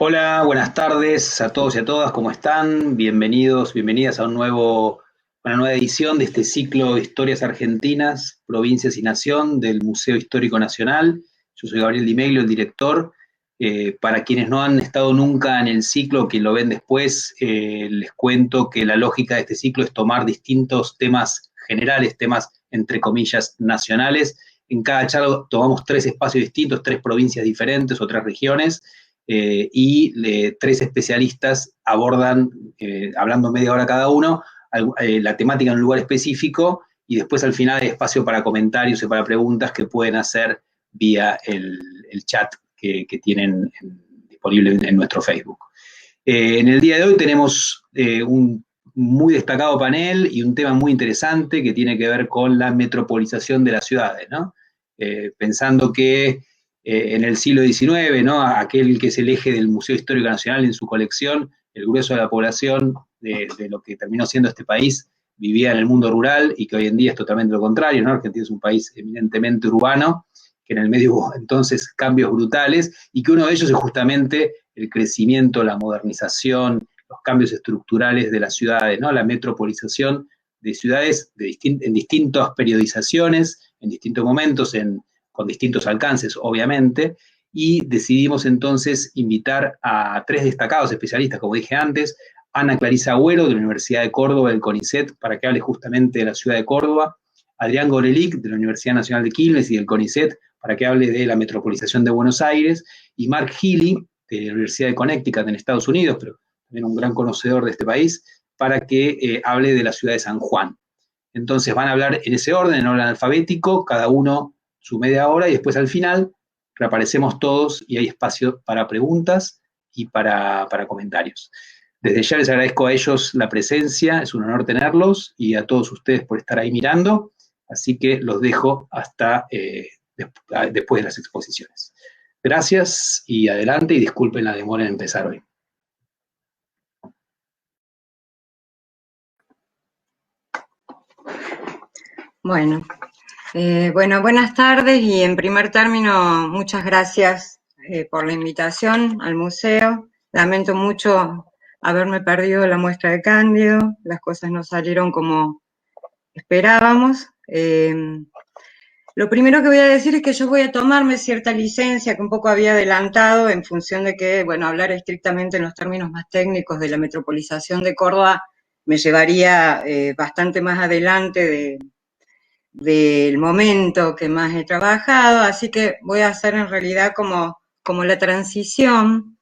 Hola, buenas tardes a todos y a todas, ¿cómo están? Bienvenidos, bienvenidas a una nueva edición de este ciclo de Historias Argentinas, Provincias y Nación del Museo Histórico Nacional. Yo soy Gabriel Di Meglio, el director. Para quienes no han estado nunca en el ciclo, que lo ven después, les cuento que la lógica de este ciclo es tomar distintos temas generales, temas entre comillas nacionales. En cada charla tomamos tres espacios distintos, tres provincias diferentes o tres regiones, tres especialistas abordan, hablando media hora cada uno, la temática en un lugar específico, y después al final hay espacio para comentarios y para preguntas que pueden hacer vía el chat que tienen disponible en nuestro Facebook. En el día de hoy tenemos un muy destacado panel y un tema muy interesante que tiene que ver con la metropolización de las ciudades, ¿no? Pensando que en el siglo XIX, ¿no? Aquel que es el eje del Museo Histórico Nacional en su colección, el grueso de la población de lo que terminó siendo este país vivía en el mundo rural, y que hoy en día es totalmente lo contrario, ¿no? Argentina es un país eminentemente urbano, que en el medio hubo entonces cambios brutales, y que uno de ellos es justamente el crecimiento, la modernización, los cambios estructurales de las ciudades, ¿no? La metropolización de ciudades en distintas periodizaciones, en distintos momentos, con distintos alcances, obviamente, y decidimos entonces invitar a tres destacados especialistas, como dije antes: Ana Clarisa Agüero, de la Universidad de Córdoba, del CONICET, para que hable justamente de la ciudad de Córdoba; Adrián Gorelick, de la Universidad Nacional de Quilmes y del CONICET, para que hable de la metropolización de Buenos Aires; y Mark Healy, de la Universidad de Connecticut en Estados Unidos, pero también un gran conocedor de este país, para que hable de la ciudad de San Juan. Entonces van a hablar en ese orden, en orden alfabético, cada uno su media hora, y después al final reaparecemos todos y hay espacio para preguntas y para comentarios. Desde ya les agradezco a ellos la presencia, es un honor tenerlos, y a todos ustedes por estar ahí mirando, así que los dejo hasta después de las exposiciones. Gracias y adelante, y disculpen la demora en empezar hoy. Bueno, buenas tardes, y en primer término, muchas gracias por la invitación al museo. Lamento mucho haberme perdido la muestra de Cándido, las cosas no salieron como esperábamos. Lo primero que voy a decir es que yo voy a tomarme cierta licencia que un poco había adelantado, en función de que, bueno, hablar estrictamente en los términos más técnicos de la metropolización de Córdoba me llevaría bastante más adelante del momento que más he trabajado, así que voy a hacer en realidad como la transición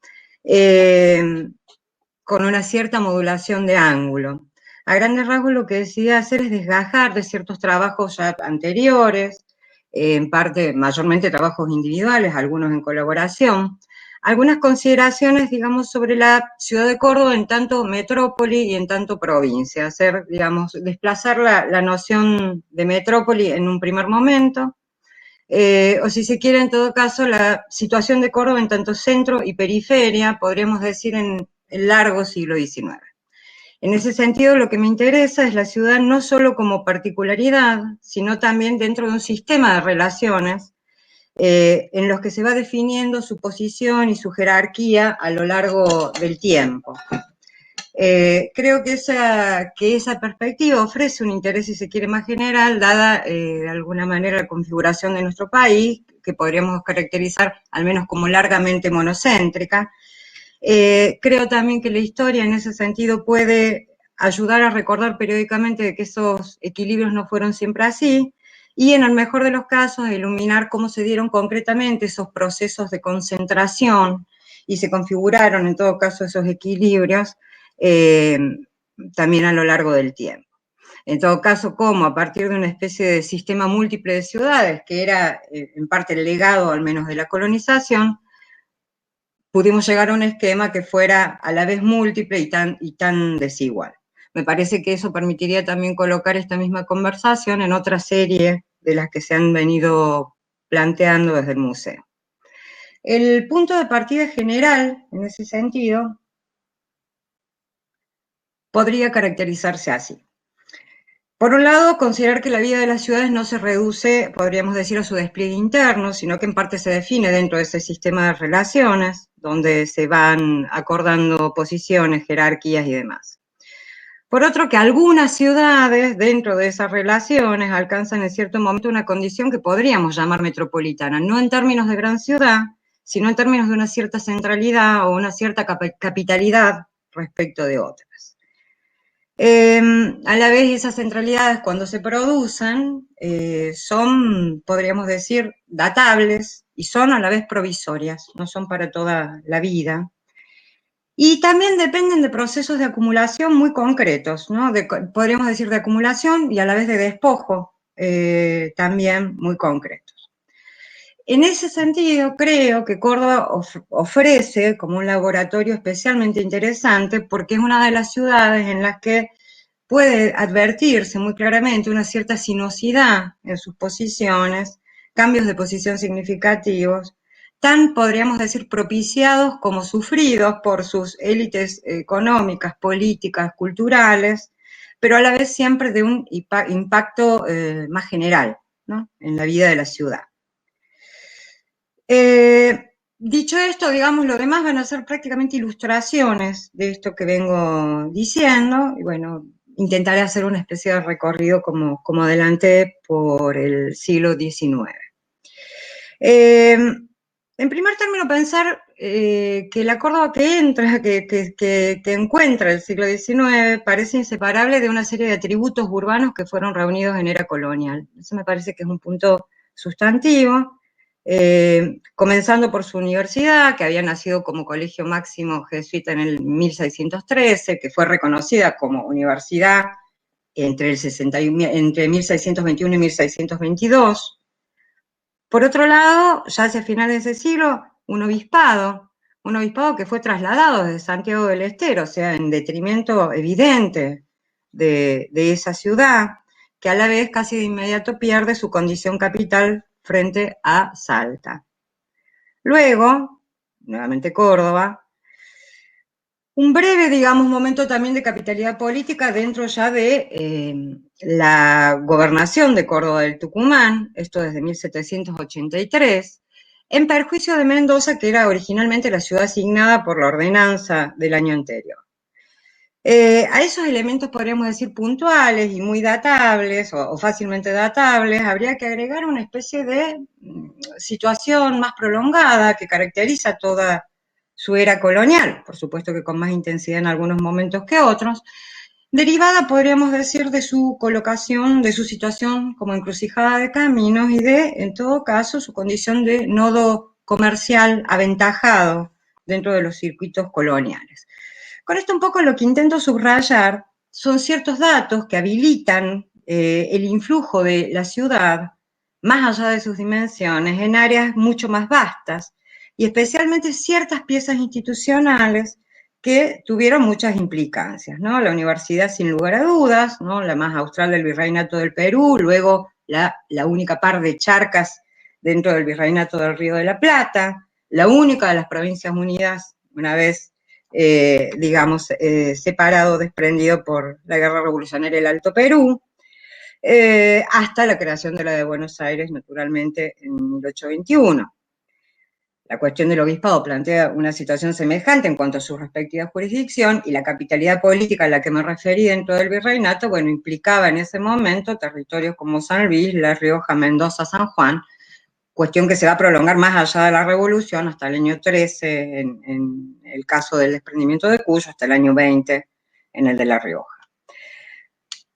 con una cierta modulación de ángulo. A grandes rasgos lo que decidí hacer es desgajar de ciertos trabajos ya anteriores, en parte, mayormente trabajos individuales, algunos en colaboración, algunas consideraciones, digamos, sobre la ciudad de Córdoba en tanto metrópoli y en tanto provincia, hacer, digamos, desplazar la noción de metrópoli en un primer momento, o si se quiere, en todo caso, la situación de Córdoba en tanto centro y periferia, podríamos decir, en el largo siglo XIX. En ese sentido, lo que me interesa es la ciudad no solo como particularidad, sino también dentro de un sistema de relaciones en los que se va definiendo su posición y su jerarquía a lo largo del tiempo. Creo que esa perspectiva ofrece un interés, si se quiere, más general, dada de alguna manera la configuración de nuestro país, que podríamos caracterizar al menos como largamente monocéntrica. Creo también que la historia en ese sentido puede ayudar a recordar periódicamente de que esos equilibrios no fueron siempre así, y en el mejor de los casos iluminar cómo se dieron concretamente esos procesos de concentración y se configuraron en todo caso esos equilibrios también a lo largo del tiempo. En todo caso, cómo a partir de una especie de sistema múltiple de ciudades, que era en parte el legado al menos de la colonización, pudimos llegar a un esquema que fuera a la vez múltiple y tan desigual. Me parece que eso permitiría también colocar esta misma conversación en otra serie de las que se han venido planteando desde el museo. El punto de partida general, en ese sentido, podría caracterizarse así. Por un lado, considerar que la vida de las ciudades no se reduce, podríamos decir, a su despliegue interno, sino que en parte se define dentro de ese sistema de relaciones, donde se van acordando posiciones, jerarquías y demás. Por otro, que algunas ciudades, dentro de esas relaciones, alcanzan en cierto momento una condición que podríamos llamar metropolitana, no en términos de gran ciudad, sino en términos de una cierta centralidad o una cierta capitalidad respecto de otras. A la vez, esas centralidades, cuando se producen, son, podríamos decir, datables y son a la vez provisorias, no son para toda la vida. Y también dependen de procesos de acumulación muy concretos, ¿no? Podríamos decir de acumulación y a la vez de despojo, también muy concretos. En ese sentido, creo que Córdoba ofrece como un laboratorio especialmente interesante porque es una de las ciudades en las que puede advertirse muy claramente una cierta sinuosidad en sus posiciones, cambios de posición significativos, tan, podríamos decir, propiciados como sufridos por sus élites económicas, políticas, culturales, pero a la vez siempre de un impacto más general, ¿no?, en la vida de la ciudad. Dicho esto, digamos, lo demás van a ser prácticamente ilustraciones de esto que vengo diciendo, y bueno, intentaré hacer una especie de recorrido como adelanté por el siglo XIX. En primer término, pensar que la Córdoba que entra, que encuentra el siglo XIX, parece inseparable de una serie de atributos urbanos que fueron reunidos en era colonial. Eso me parece que es un punto sustantivo. Comenzando por su universidad, que había nacido como colegio máximo jesuita en el 1613, que fue reconocida como universidad entre 1621 y 1622. Por otro lado, ya hacia finales de ese siglo, un obispado que fue trasladado desde Santiago del Estero, o sea, en detrimento evidente de esa ciudad, que a la vez casi de inmediato pierde su condición capital frente a Salta. Luego, nuevamente Córdoba, un breve, digamos, momento también de capitalidad política dentro ya de la gobernación de Córdoba del Tucumán, esto desde 1783, en perjuicio de Mendoza, que era originalmente la ciudad asignada por la ordenanza del año anterior. A esos elementos podríamos decir puntuales y muy datables o fácilmente datables, habría que agregar una especie de situación más prolongada que caracteriza toda su era colonial, por supuesto que con más intensidad en algunos momentos que otros, derivada, podríamos decir, de su colocación, de su situación como encrucijada de caminos y de, en todo caso, su condición de nodo comercial aventajado dentro de los circuitos coloniales. Con esto un poco lo que intento subrayar son ciertos datos que habilitan el influjo de la ciudad, más allá de sus dimensiones, en áreas mucho más vastas, y especialmente ciertas piezas institucionales que tuvieron muchas implicancias, ¿no? La universidad, sin lugar a dudas, ¿no?, la más austral del Virreinato del Perú, luego la única par de charcas dentro del Virreinato del Río de la Plata, la única de las Provincias Unidas, una vez digamos, separado, desprendido por la Guerra Revolucionaria del Alto Perú, hasta la creación de la de Buenos Aires, naturalmente, en 1821. La cuestión del obispado plantea una situación semejante en cuanto a su respectiva jurisdicción, y la capitalidad política a la que me referí dentro del virreinato, bueno, implicaba en ese momento territorios como San Luis, La Rioja, Mendoza, San Juan, cuestión que se va a prolongar más allá de la Revolución, hasta el año 13, en el caso del desprendimiento de Cuyo, hasta el año 20, en el de La Rioja.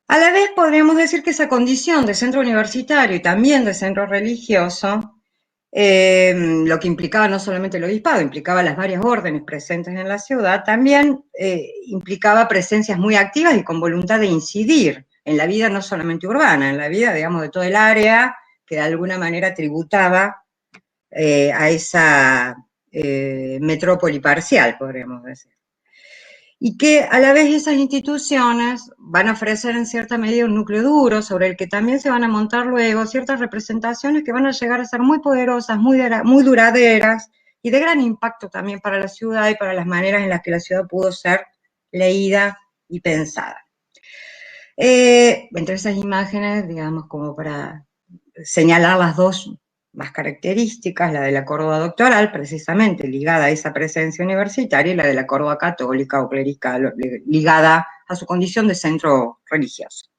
A la vez podríamos decir que esa condición de centro universitario y también de centro religioso, lo que implicaba no solamente el obispado, implicaba las varias órdenes presentes en la ciudad, también implicaba presencias muy activas y con voluntad de incidir en la vida no solamente urbana, en la vida, digamos, de todo el área que de alguna manera tributaba a esa metrópoli parcial, podríamos decir. Y que a la vez esas instituciones van a ofrecer en cierta medida un núcleo duro sobre el que también se van a montar luego ciertas representaciones que van a llegar a ser muy poderosas, muy duraderas y de gran impacto también para la ciudad y para las maneras en las que la ciudad pudo ser leída y pensada. Entre esas imágenes, digamos, como para señalar las dos más características, la de la Córdoba doctoral, precisamente ligada a esa presencia universitaria, y la de la Córdoba católica o clerical, ligada a su condición de centro religioso.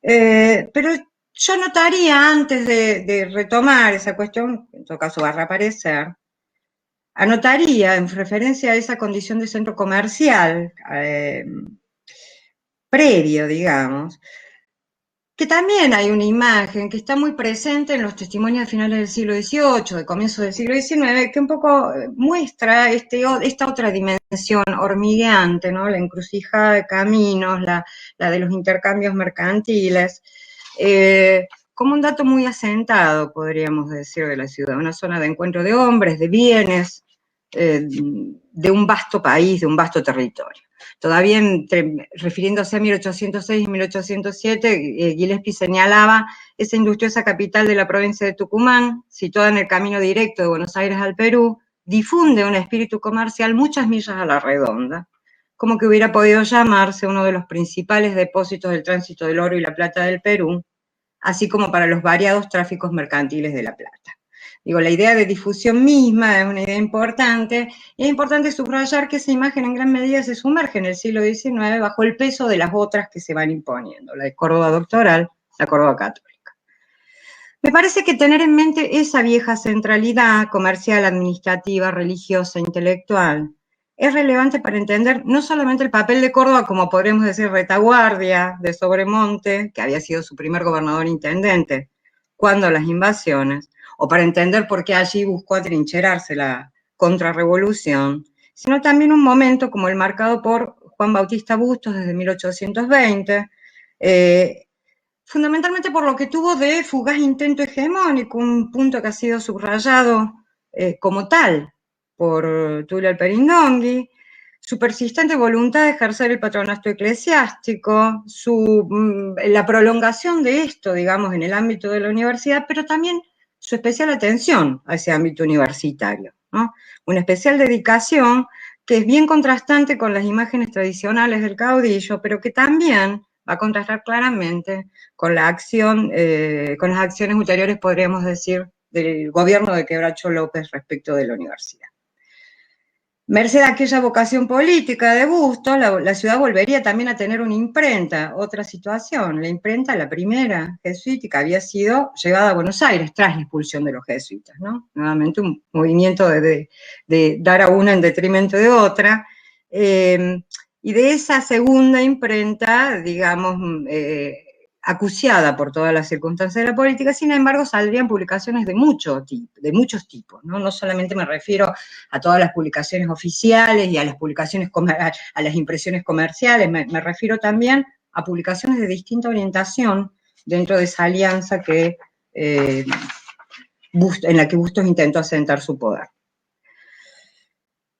Pero yo notaría, antes de retomar esa cuestión, en todo caso va a reaparecer, anotaría en referencia a esa condición de centro comercial previo, digamos, que también hay una imagen que está muy presente en los testimonios de finales del siglo XVIII, de comienzos del siglo XIX, que un poco muestra esta otra dimensión hormigueante, ¿no? La encrucijada de caminos, la de los intercambios mercantiles, como un dato muy asentado, podríamos decir, de la ciudad, una zona de encuentro de hombres, de bienes, de un vasto país, de un vasto territorio. Todavía refiriéndose a 1806 y 1807, Gillespie señalaba esa industriosa capital de la provincia de Tucumán, situada en el camino directo de Buenos Aires al Perú, difunde un espíritu comercial muchas millas a la redonda, como que hubiera podido llamarse uno de los principales depósitos del tránsito del oro y la plata del Perú, así como para los variados tráficos mercantiles de la plata. Digo, la idea de difusión misma es una idea importante, y es importante subrayar que esa imagen en gran medida se sumerge en el siglo XIX bajo el peso de las otras que se van imponiendo, la de Córdoba doctoral, la Córdoba católica. Me parece que tener en mente esa vieja centralidad comercial, administrativa, religiosa, intelectual, es relevante para entender no solamente el papel de Córdoba como podríamos decir retaguardia de Sobremonte, que había sido su primer gobernador intendente, cuando las invasiones, o para entender por qué allí buscó atrincherarse la contrarrevolución, sino también un momento como el marcado por Juan Bautista Bustos desde 1820, fundamentalmente por lo que tuvo de fugaz intento hegemónico, un punto que ha sido subrayado como tal por Tulio Alperindongui, su persistente voluntad de ejercer el patronato eclesiástico, la prolongación de esto, digamos, en el ámbito de la universidad, pero también su especial atención a ese ámbito universitario, ¿no? Una especial dedicación que es bien contrastante con las imágenes tradicionales del caudillo, pero que también va a contrastar claramente con la acción, con las acciones ulteriores, podríamos decir, del gobierno de Quebracho López respecto de la universidad. Merced a aquella vocación política de Bustos, la ciudad volvería también a tener una imprenta, otra situación. La imprenta, la primera jesuítica, había sido llevada a Buenos Aires tras la expulsión de los jesuitas, ¿no? Nuevamente un movimiento de dar a una en detrimento de otra. Y de esa segunda imprenta, digamos, acuciada por todas las circunstancias de la política, sin embargo, saldrían publicaciones de muchos tipos, ¿no? No solamente me refiero a todas las publicaciones oficiales y a las publicaciones, a las impresiones comerciales, me refiero también a publicaciones de distinta orientación dentro de esa alianza que, en la que Bustos intentó asentar su poder.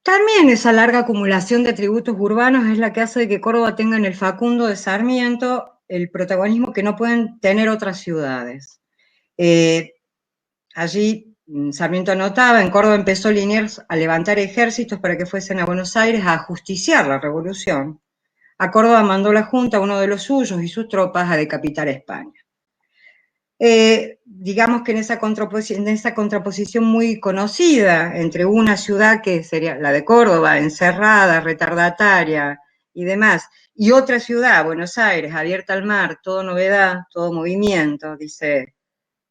También esa larga acumulación de atributos urbanos es la que hace de que Córdoba tenga en el Facundo de Sarmiento el protagonismo que no pueden tener otras ciudades. Allí Sarmiento anotaba, en Córdoba empezó Liniers a levantar ejércitos para que fuesen a Buenos Aires a ajusticiar la revolución. A Córdoba mandó la Junta, uno de los suyos y sus tropas, a decapitar a España. Digamos que en esa contraposición muy conocida entre una ciudad que sería la de Córdoba, encerrada, retardataria y demás, y otra ciudad, Buenos Aires, abierta al mar, todo novedad, todo movimiento, dice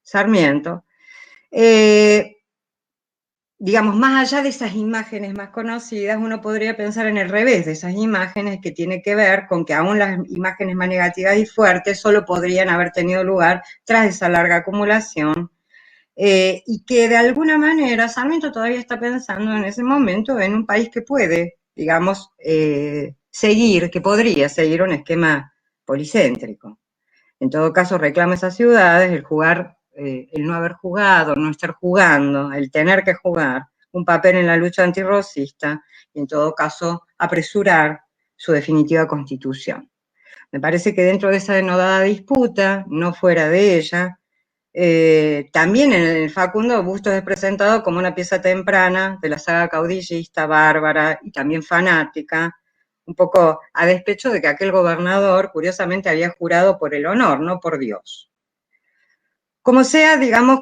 Sarmiento. Digamos, más allá de esas imágenes más conocidas, uno podría pensar en el revés de esas imágenes, que tiene que ver con que aún las imágenes más negativas y fuertes solo podrían haber tenido lugar tras esa larga acumulación, y que de alguna manera Sarmiento todavía está pensando en ese momento en un país que puede, digamos, que podría seguir un esquema policéntrico. En todo caso, reclama esas ciudades, el no haber jugado, no estar jugando, el tener que jugar un papel en la lucha antirracista, y en todo caso apresurar su definitiva constitución. Me parece que dentro de esa denodada disputa, no fuera de ella, también en el Facundo Bustos es presentado como una pieza temprana de la saga caudillista, bárbara y también fanática, un poco a despecho de que aquel gobernador, curiosamente, había jurado por el honor, no por Dios. Como sea, digamos,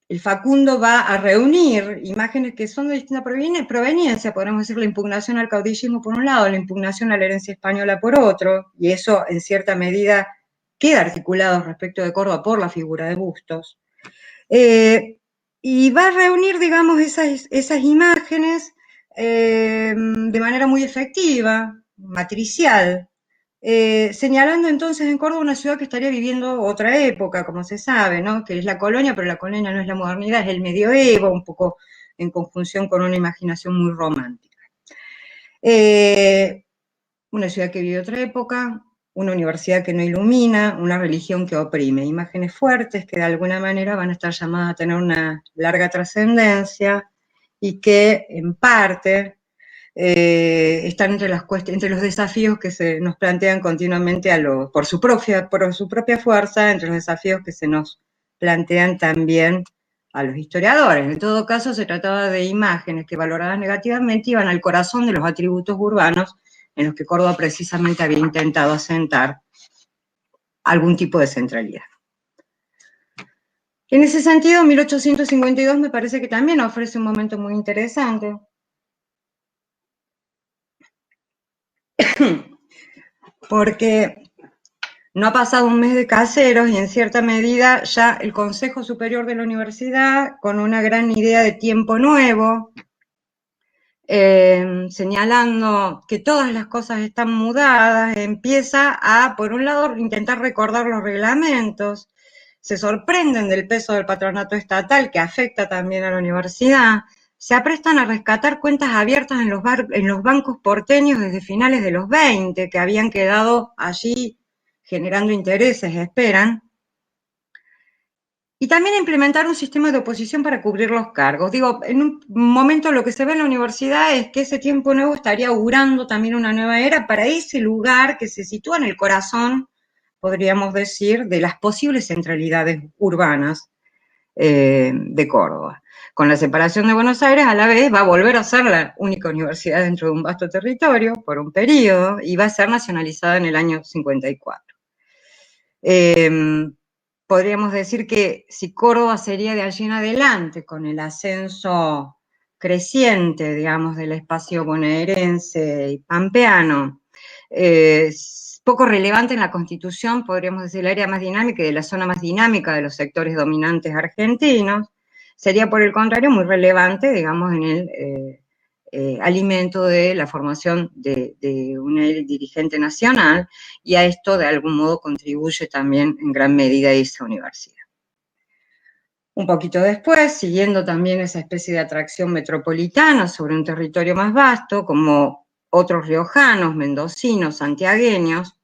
el Facundo va a reunir imágenes que son de distinta proveniencia, podemos decir la impugnación al caudillismo por un lado, la impugnación a la herencia española por otro, y eso en cierta medida queda articulado respecto de Córdoba por la figura de Bustos. Y va a reunir, digamos, esas imágenes de manera muy efectiva, matricial, señalando entonces en Córdoba una ciudad que estaría viviendo otra época, como se sabe, ¿no? Que es la colonia, pero la colonia no es la modernidad, es el medioevo, un poco en conjunción con una imaginación muy romántica. Una ciudad que vive otra época, una universidad que no ilumina, una religión que oprime, imágenes fuertes que de alguna manera van a estar llamadas a tener una larga trascendencia y que en parte están entre los desafíos que se nos plantean continuamente por su propia fuerza, entre los desafíos que se nos plantean también a los historiadores. En todo caso, se trataba de imágenes que, valoradas negativamente, iban al corazón de los atributos urbanos en los que Córdoba precisamente había intentado asentar algún tipo de centralidad. En ese sentido, 1852 me parece que también ofrece un momento muy interesante, porque no ha pasado un mes de Caseros y en cierta medida ya el Consejo Superior de la Universidad, con una gran idea de tiempo nuevo, señalando que todas las cosas están mudadas, empieza a, por un lado, intentar recordar los reglamentos, se sorprenden del peso del patronato estatal que afecta también a la universidad, se aprestan a rescatar cuentas abiertas en los bancos porteños desde finales de los 20, que habían quedado allí generando intereses, esperan, y también implementar un sistema de oposición para cubrir los cargos. Digo, en un momento lo que se ve en la universidad es que ese tiempo nuevo estaría augurando también una nueva era para ese lugar que se sitúa en el corazón, podríamos decir, de las posibles centralidades urbanas de Córdoba. Con la separación de Buenos Aires, a la vez va a volver a ser la única universidad dentro de un vasto territorio por un periodo y va a ser nacionalizada en el año 54. Podríamos decir que si Córdoba sería de allí en adelante, con el ascenso creciente, digamos, del espacio bonaerense y pampeano, poco relevante en la Constitución, podríamos decir, el área más dinámica y de la zona más dinámica de los sectores dominantes argentinos, sería por el contrario muy relevante, digamos, en el alimento de la formación de una dirigente nacional, y a esto de algún modo contribuye también en gran medida esa universidad. Un poquito después, siguiendo también esa especie de atracción metropolitana sobre un territorio más vasto, como otros riojanos, mendocinos, santiagueños,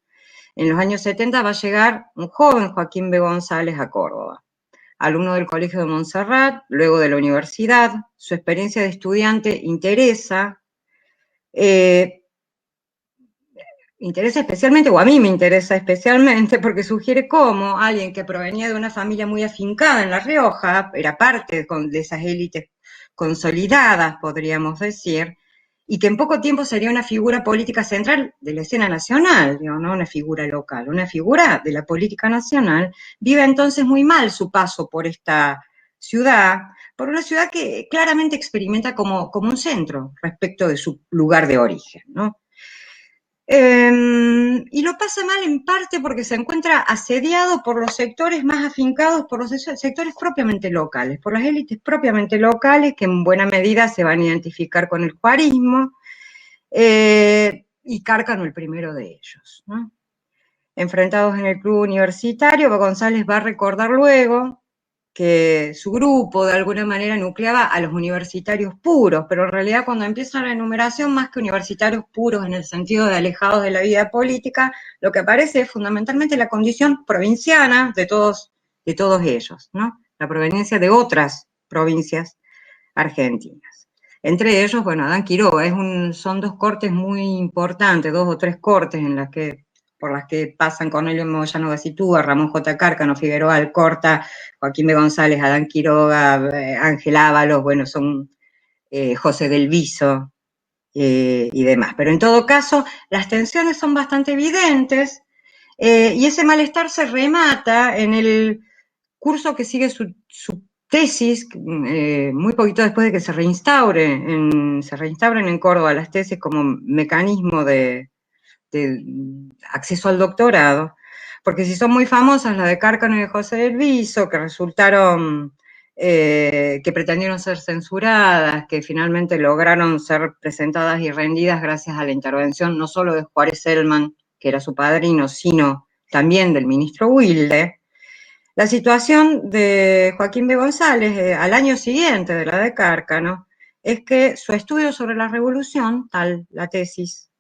en los años 70 va a llegar un joven Joaquín B. González a Córdoba. Alumno del Colegio de Montserrat, luego de la universidad, su experiencia de estudiante interesa especialmente, o a mí me interesa especialmente, porque sugiere cómo alguien que provenía de una familia muy afincada en La Rioja, era parte de esas élites consolidadas, podríamos decir, y que en poco tiempo sería una figura política central de la escena nacional, digo, no una figura local, una figura de la política nacional, vive entonces muy mal su paso por esta ciudad, por una ciudad que claramente experimenta como un centro respecto de su lugar de origen, ¿no? Y lo pasa mal en parte porque se encuentra asediado por los sectores más afincados, por los sectores propiamente locales, por las élites propiamente locales que en buena medida se van a identificar con el juarismo, y Cárcano el primero de ellos, ¿no? Enfrentados en el club universitario, González va a recordar luego que su grupo de alguna manera nucleaba a los universitarios puros, pero en realidad cuando empieza la enumeración, más que universitarios puros en el sentido de alejados de la vida política, lo que aparece es fundamentalmente la condición provinciana de todos ellos, ¿no? La proveniencia de otras provincias argentinas. Entre ellos, bueno, Adán Quiroga, son dos cortes muy importantes, 2 o 3 cortes por las que pasan Cornelio Moyano Gacitúa, Ramón J. Cárcano, Figueroa Alcorta, Joaquín B. González, Adán Quiroga, Ángel Ábalos, bueno, son José del Viso, y demás. Pero en todo caso, las tensiones son bastante evidentes y ese malestar se remata en el curso que sigue su tesis, muy poquito después de que se reinstauren en Córdoba las tesis como mecanismo de acceso al doctorado, porque si son muy famosas las de Cárcano y de José del Viso, que resultaron, que pretendieron ser censuradas, que finalmente lograron ser presentadas y rendidas gracias a la intervención no solo de Juárez Celman, que era su padrino, sino también del ministro Wilde. La situación de Joaquín B. González al año siguiente de la de Cárcano es que su estudio sobre la revolución, tal la tesis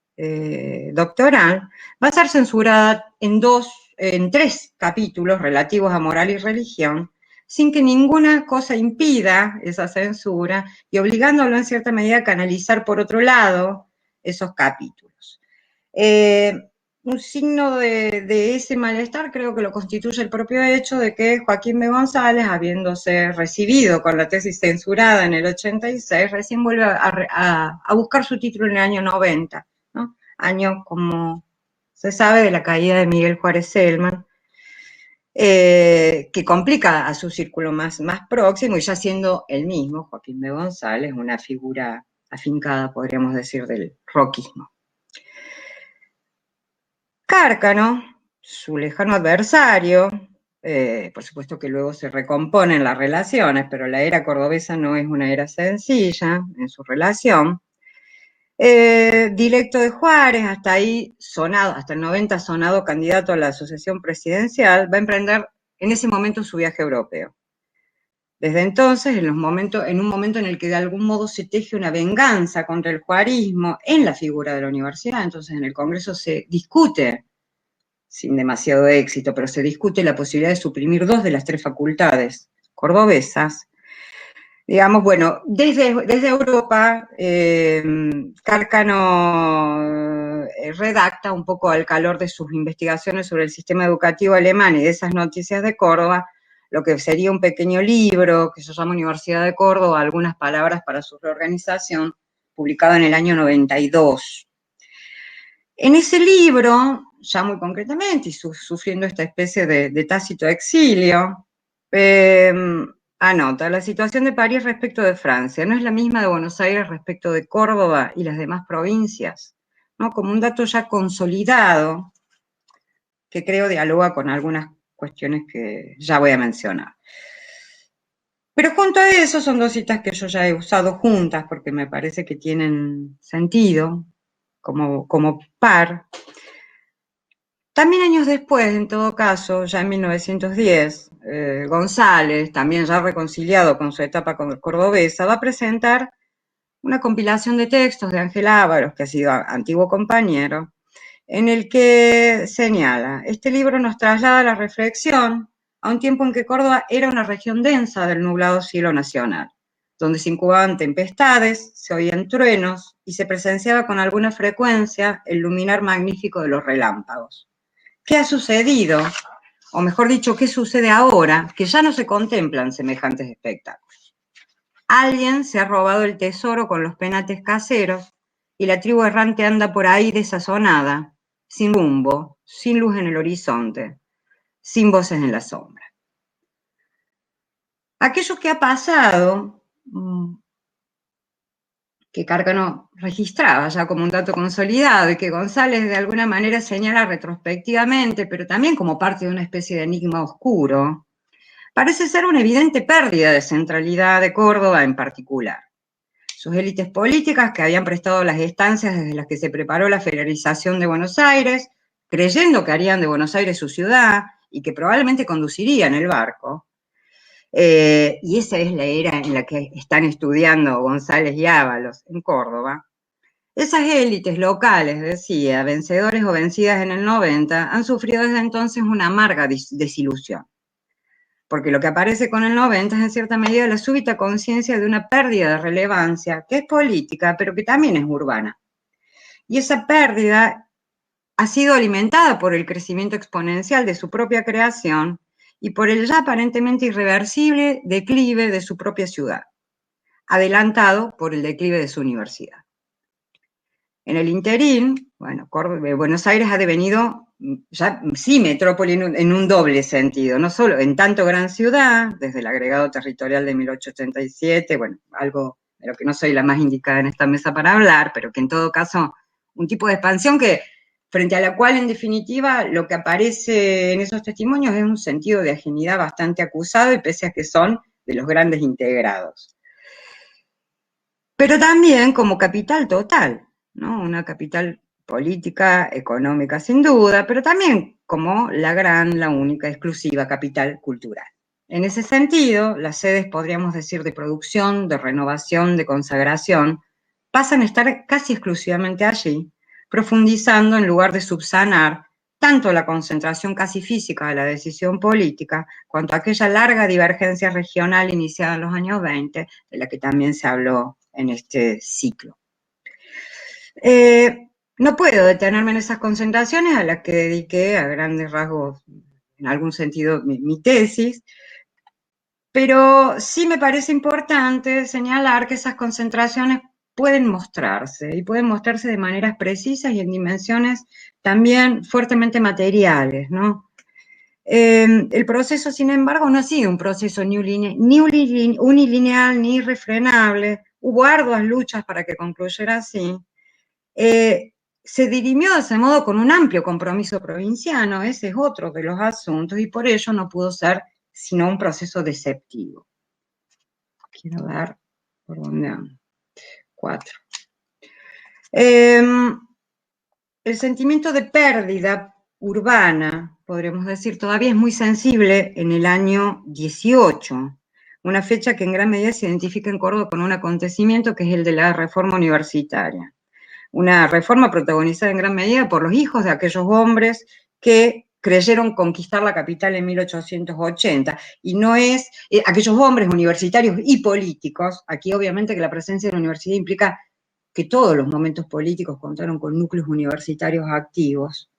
doctoral, va a ser censurada en 3 capítulos relativos a moral y religión, sin que ninguna cosa impida esa censura y obligándolo en cierta medida a canalizar por otro lado esos capítulos. Un signo de ese malestar creo que lo constituye el propio hecho de que Joaquín B. González, habiéndose recibido con la tesis censurada en el 86, recién vuelve a buscar su título en el año 90, ¿no? Año, como se sabe, de la caída de Miguel Juárez Celman, que complica a su círculo más próximo, y ya siendo el mismo, Joaquín B. González, una figura afincada, podríamos decir, del roquismo. Cárcano, su lejano adversario, por supuesto que luego se recomponen las relaciones, pero la era cordobesa no es una era sencilla en su relación. Directo de Juárez, hasta ahí sonado, hasta el 90 sonado candidato a la sucesión presidencial, va a emprender en ese momento su viaje europeo. Desde entonces, en un momento en el que de algún modo se teje una venganza contra el juarismo en la figura de la universidad, entonces en el Congreso se discute, sin demasiado éxito, pero se discute la posibilidad de suprimir 2 de las 3 facultades cordobesas. Digamos, bueno, desde Europa, Cárcano redacta un poco al calor de sus investigaciones sobre el sistema educativo alemán y de esas noticias de Córdoba, lo que sería un pequeño libro que se llama Universidad de Córdoba, algunas palabras para su reorganización, publicado en el año 92. En ese libro, ya muy concretamente, y sufriendo esta especie de tácito exilio, anota, la situación de París respecto de Francia no es la misma de Buenos Aires respecto de Córdoba y las demás provincias, ¿no? Como un dato ya consolidado, que creo dialoga con algunas cuestiones que ya voy a mencionar. Pero junto a eso son 2 citas que yo ya he usado juntas porque me parece que tienen sentido como par. También años después, en todo caso, ya en 1910, González, también ya reconciliado con su etapa cordobesa, va a presentar una compilación de textos de Ángel Ávaros, que ha sido antiguo compañero, en el que señala: este libro nos traslada a la reflexión a un tiempo en que Córdoba era una región densa del nublado cielo nacional, donde se incubaban tempestades, se oían truenos y se presenciaba con alguna frecuencia el luminar magnífico de los relámpagos. ¿Qué ha sucedido? O mejor dicho, ¿qué sucede ahora? Que ya no se contemplan semejantes espectáculos. Alguien se ha robado el tesoro con los penates caseros y la tribu errante anda por ahí desazonada, sin rumbo, sin luz en el horizonte, sin voces en la sombra. Aquello que ha pasado, que Cárcano registraba ya como un dato consolidado y que González de alguna manera señala retrospectivamente, pero también como parte de una especie de enigma oscuro, parece ser una evidente pérdida de centralidad de Córdoba en particular. Sus élites políticas, que habían prestado las estancias desde las que se preparó la federalización de Buenos Aires, creyendo que harían de Buenos Aires su ciudad y que probablemente conducirían el barco, y esa es la era en la que están estudiando González y Ávalos en Córdoba. Esas élites locales, decía, vencedores o vencidas en el 90, han sufrido desde entonces una amarga desilusión. Porque lo que aparece con el 90 es en cierta medida la súbita conciencia de una pérdida de relevancia, que es política, pero que también es urbana. Y esa pérdida ha sido alimentada por el crecimiento exponencial de su propia creación y por el ya aparentemente irreversible declive de su propia ciudad, adelantado por el declive de su universidad. En el interín, bueno, Buenos Aires ha devenido ya sí metrópoli en un doble sentido, no solo en tanto gran ciudad, desde el agregado territorial de 1887, bueno, algo de lo que no soy la más indicada en esta mesa para hablar, pero que en todo caso un tipo de expansión que frente a la cual en definitiva lo que aparece en esos testimonios es un sentido de ajenidad bastante acusado y pese a que son de los grandes integrados. Pero también como capital total, ¿no? Una capital política, económica sin duda, pero también como la gran, la única, exclusiva capital cultural. En ese sentido, las sedes, podríamos decir, de producción, de renovación, de consagración, pasan a estar casi exclusivamente allí, profundizando en lugar de subsanar tanto la concentración casi física de la decisión política, cuanto aquella larga divergencia regional iniciada en los años 20, de la que también se habló en este ciclo. No puedo detenerme en esas concentraciones a las que dediqué a grandes rasgos, en algún sentido, mi tesis, pero sí me parece importante señalar que esas concentraciones pueden mostrarse, y pueden mostrarse de maneras precisas y en dimensiones también fuertemente materiales, ¿no? El proceso, sin embargo, no ha sido un proceso ni unilineal ni irrefrenable. Hubo arduas luchas para que concluyera así. Se dirimió de ese modo con un amplio compromiso provinciano, ese es otro de los asuntos, y por ello no pudo ser sino un proceso deceptivo. Quiero ver por dónde ando. 4. El sentimiento de pérdida urbana, podríamos decir, todavía es muy sensible en el año 18, una fecha que en gran medida se identifica en Córdoba con un acontecimiento que es el de la reforma universitaria. Una reforma protagonizada en gran medida por los hijos de aquellos hombres que creyeron conquistar la capital en 1880, y no es aquellos hombres universitarios y políticos, aquí obviamente que la presencia de la universidad implica que todos los momentos políticos contaron con núcleos universitarios activos,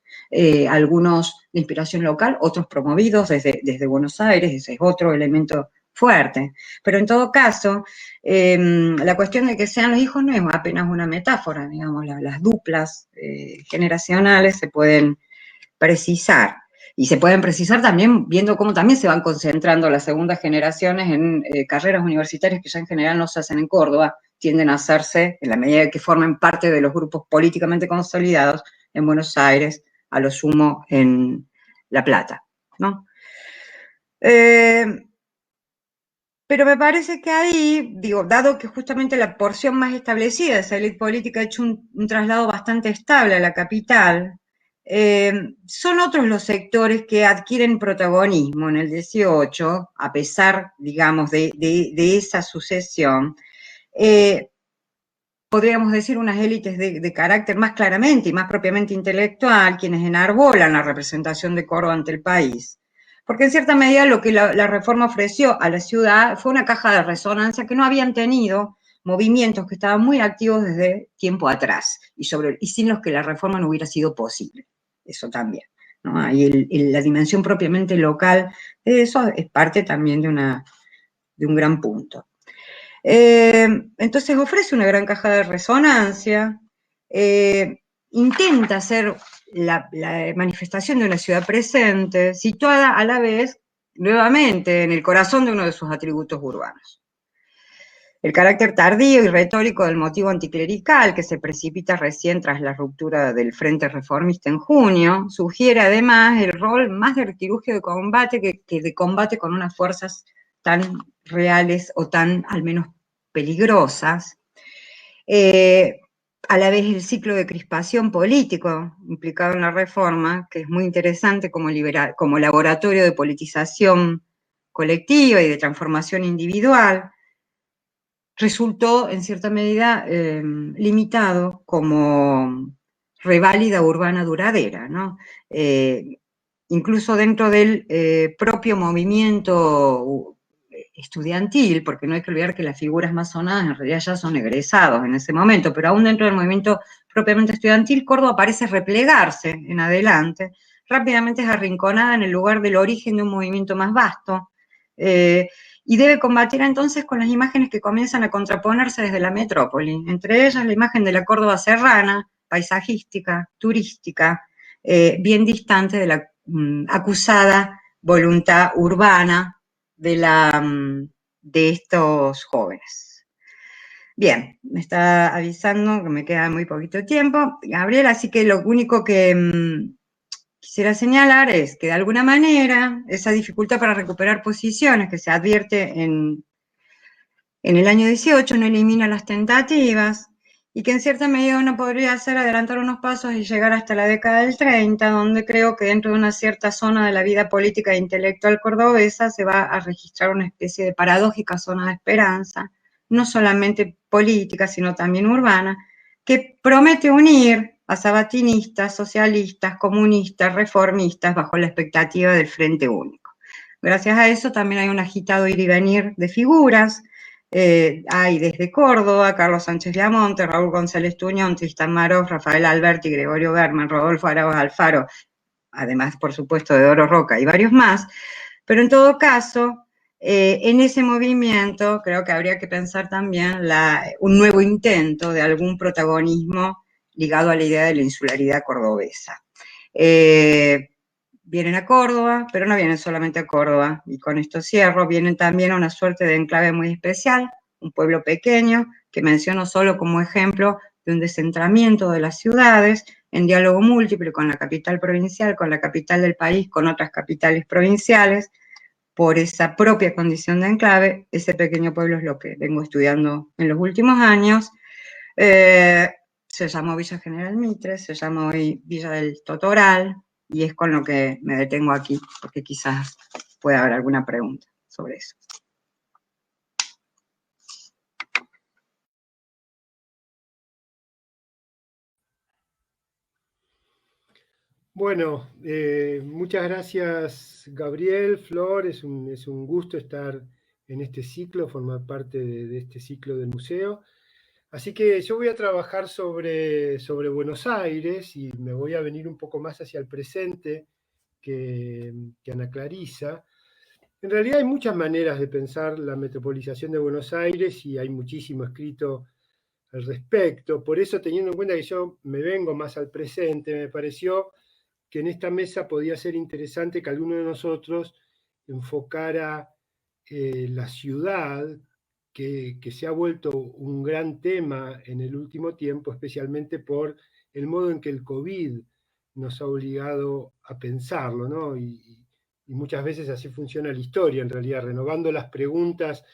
algunos de inspiración local, otros promovidos desde Buenos Aires, ese es otro elemento fuerte. Pero en todo caso, la cuestión de que sean los hijos no es apenas una metáfora, digamos, las duplas generacionales se pueden precisar. Y se pueden precisar también viendo cómo también se van concentrando las segundas generaciones en carreras universitarias que ya en general no se hacen en Córdoba, tienden a hacerse, en la medida que formen parte de los grupos políticamente consolidados, en Buenos Aires, a lo sumo en La Plata, ¿no? Pero me parece que ahí, digo, dado que justamente la porción más establecida de esa élite política ha hecho un traslado bastante estable a la capital, son otros los sectores que adquieren protagonismo en el 18, a pesar, digamos, de esa sucesión. Podríamos decir unas élites de carácter más claramente y más propiamente intelectual, quienes enarbolan la representación de Córdoba ante el país. Porque en cierta medida lo que la reforma ofreció a la ciudad fue una caja de resonancia que no habían tenido movimientos que estaban muy activos desde tiempo atrás y sin los que la reforma no hubiera sido posible. Eso también, ¿no? Y la dimensión propiamente local de eso es parte también de un gran punto. Entonces ofrece una gran caja de resonancia, intenta hacer la manifestación de una ciudad presente, situada a la vez, nuevamente, en el corazón de uno de sus atributos urbanos. El carácter tardío y retórico del motivo anticlerical, que se precipita recién tras la ruptura del Frente Reformista en junio, sugiere además el rol más de artilugio de combate que de combate con unas fuerzas tan reales o tan, al menos, peligrosas. A la vez el ciclo de crispación político implicado en la reforma, que es muy interesante como laboratorio de politización colectiva y de transformación individual, resultó en cierta medida limitado como reválida urbana duradera, ¿no? Incluso dentro del propio movimiento estudiantil, porque no hay que olvidar que las figuras más sonadas en realidad ya son egresados en ese momento, pero aún dentro del movimiento propiamente estudiantil, Córdoba parece replegarse en adelante, rápidamente es arrinconada en el lugar del origen de un movimiento más vasto, y debe combatir entonces con las imágenes que comienzan a contraponerse desde la metrópoli, entre ellas la imagen de la Córdoba serrana, paisajística, turística, bien distante de la acusada voluntad urbana de estos jóvenes. Bien, me está avisando que me queda muy poquito tiempo, Gabriel, así que lo único que quisiera señalar es que de alguna manera esa dificultad para recuperar posiciones que se advierte en el año 18 no elimina las tentativas y que en cierta medida uno podría hacer adelantar unos pasos y llegar hasta la década del 30, donde creo que dentro de una cierta zona de la vida política e intelectual cordobesa se va a registrar una especie de paradójica zona de esperanza, no solamente política, sino también urbana, que promete unir a sabatinistas, socialistas, comunistas, reformistas, bajo la expectativa del Frente Único. Gracias a eso también hay un agitado ir y venir de figuras. Hay desde Córdoba, Carlos Sánchez Viamonte, Raúl González Tuñón, Tristan Maroff, Rafael Alberti, Gregorio Berman, Rodolfo Arauz Alfaro, además, por supuesto, de Oro Roca y varios más, pero en todo caso, en ese movimiento creo que habría que pensar también un nuevo intento de algún protagonismo ligado a la idea de la insularidad cordobesa. Vienen a Córdoba, pero no vienen solamente a Córdoba, y con esto cierro, vienen también a una suerte de enclave muy especial, un pueblo pequeño, que menciono solo como ejemplo de un descentramiento de las ciudades, en diálogo múltiple con la capital provincial, con la capital del país, con otras capitales provinciales. Por esa propia condición de enclave, ese pequeño pueblo es lo que vengo estudiando en los últimos años. Se llamó Villa General Mitre, se llama hoy Villa del Totoral, y es con lo que me detengo aquí, porque quizás pueda haber alguna pregunta sobre eso. Bueno, muchas gracias, Gabriel, Flor, es un gusto estar en este ciclo, formar parte de este ciclo del museo. Así que yo voy a trabajar sobre Buenos Aires y me voy a venir un poco más hacia el presente que Ana Clarisa. En realidad hay muchas maneras de pensar la metropolización de Buenos Aires y hay muchísimo escrito al respecto. Por eso, teniendo en cuenta que yo me vengo más al presente, me pareció que en esta mesa podía ser interesante que alguno de nosotros enfocara la ciudad, que se ha vuelto un gran tema en el último tiempo, especialmente por el modo en que el COVID nos ha obligado a pensarlo, ¿no? Y muchas veces así funciona la historia, en realidad, renovando las preguntas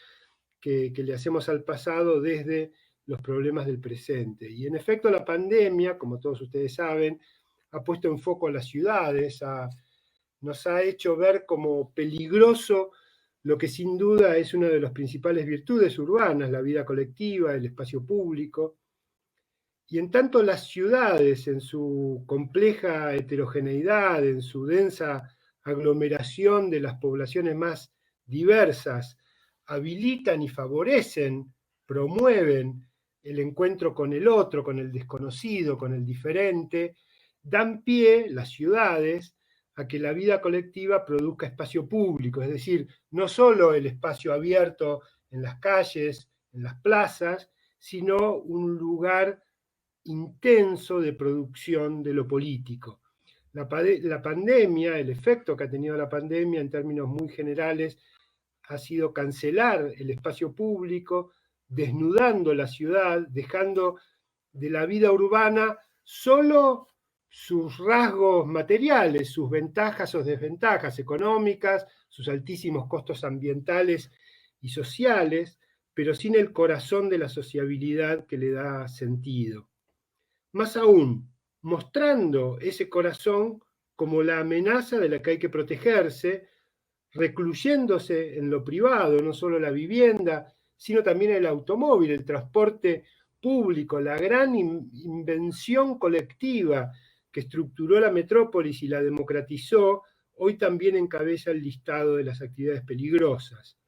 que le hacemos al pasado desde los problemas del presente. Y en efecto, la pandemia, como todos ustedes saben, ha puesto en foco a las ciudades, nos ha hecho ver como peligroso lo que sin duda es una de las principales virtudes urbanas, la vida colectiva, el espacio público. Y en tanto las ciudades, en su compleja heterogeneidad, en su densa aglomeración de las poblaciones más diversas, habilitan y favorecen, promueven el encuentro con el otro, con el desconocido, con el diferente, dan pie, las ciudades, a que la vida colectiva produzca espacio público, es decir, no solo el espacio abierto en las calles, en las plazas, sino un lugar intenso de producción de lo político. La pandemia, el efecto que ha tenido la pandemia en términos muy generales, ha sido cancelar el espacio público, desnudando la ciudad, dejando de la vida urbana solo sus rasgos materiales, sus ventajas o desventajas económicas, sus altísimos costos ambientales y sociales, pero sin el corazón de la sociabilidad que le da sentido. Más aún, mostrando ese corazón como la amenaza de la que hay que protegerse, recluyéndose en lo privado, no solo la vivienda, sino también el automóvil, el transporte público, la gran invención colectiva que estructuró la metrópolis y la democratizó, hoy también encabeza el listado de las actividades peligrosas.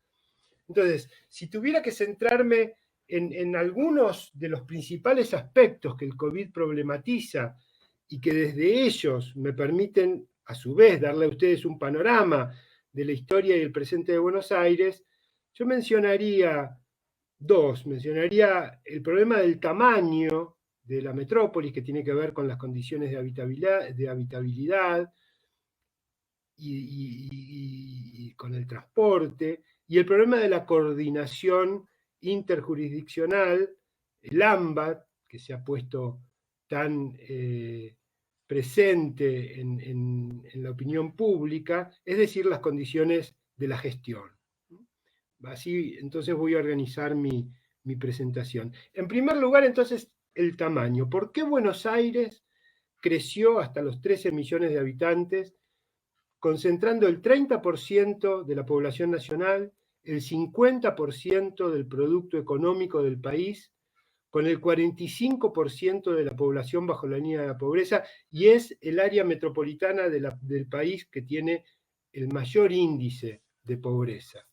Entonces, si tuviera que centrarme en algunos de los principales aspectos que el COVID problematiza y que desde ellos me permiten, a su vez, darle a ustedes un panorama de la historia y el presente de Buenos Aires, yo mencionaría dos. Mencionaría el problema del tamaño de la metrópolis, que tiene que ver con las condiciones de habitabilidad y con el transporte, y el problema de la coordinación interjurisdiccional, el AMBA, que se ha puesto tan presente en la opinión pública, es decir, las condiciones de la gestión. Así, entonces voy a organizar mi presentación. En primer lugar, entonces, el tamaño. ¿Por qué Buenos Aires creció hasta los 13 millones de habitantes, concentrando el 30% de la población nacional, el 50% del producto económico del país, con el 45% de la población bajo la línea de la pobreza, y es el área metropolitana del país que tiene el mayor índice de pobreza?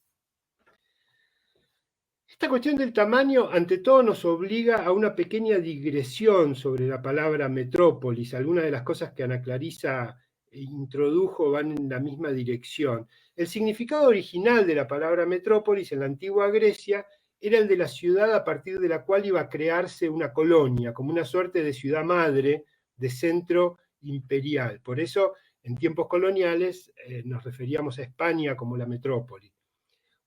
Esta cuestión del tamaño, ante todo, nos obliga a una pequeña digresión sobre la palabra metrópolis. Algunas de las cosas que Ana Clarisa introdujo van en la misma dirección. El significado original de la palabra metrópolis en la antigua Grecia era el de la ciudad a partir de la cual iba a crearse una colonia, como una suerte de ciudad madre, de centro imperial. Por eso, en tiempos coloniales, nos referíamos a España como la metrópoli.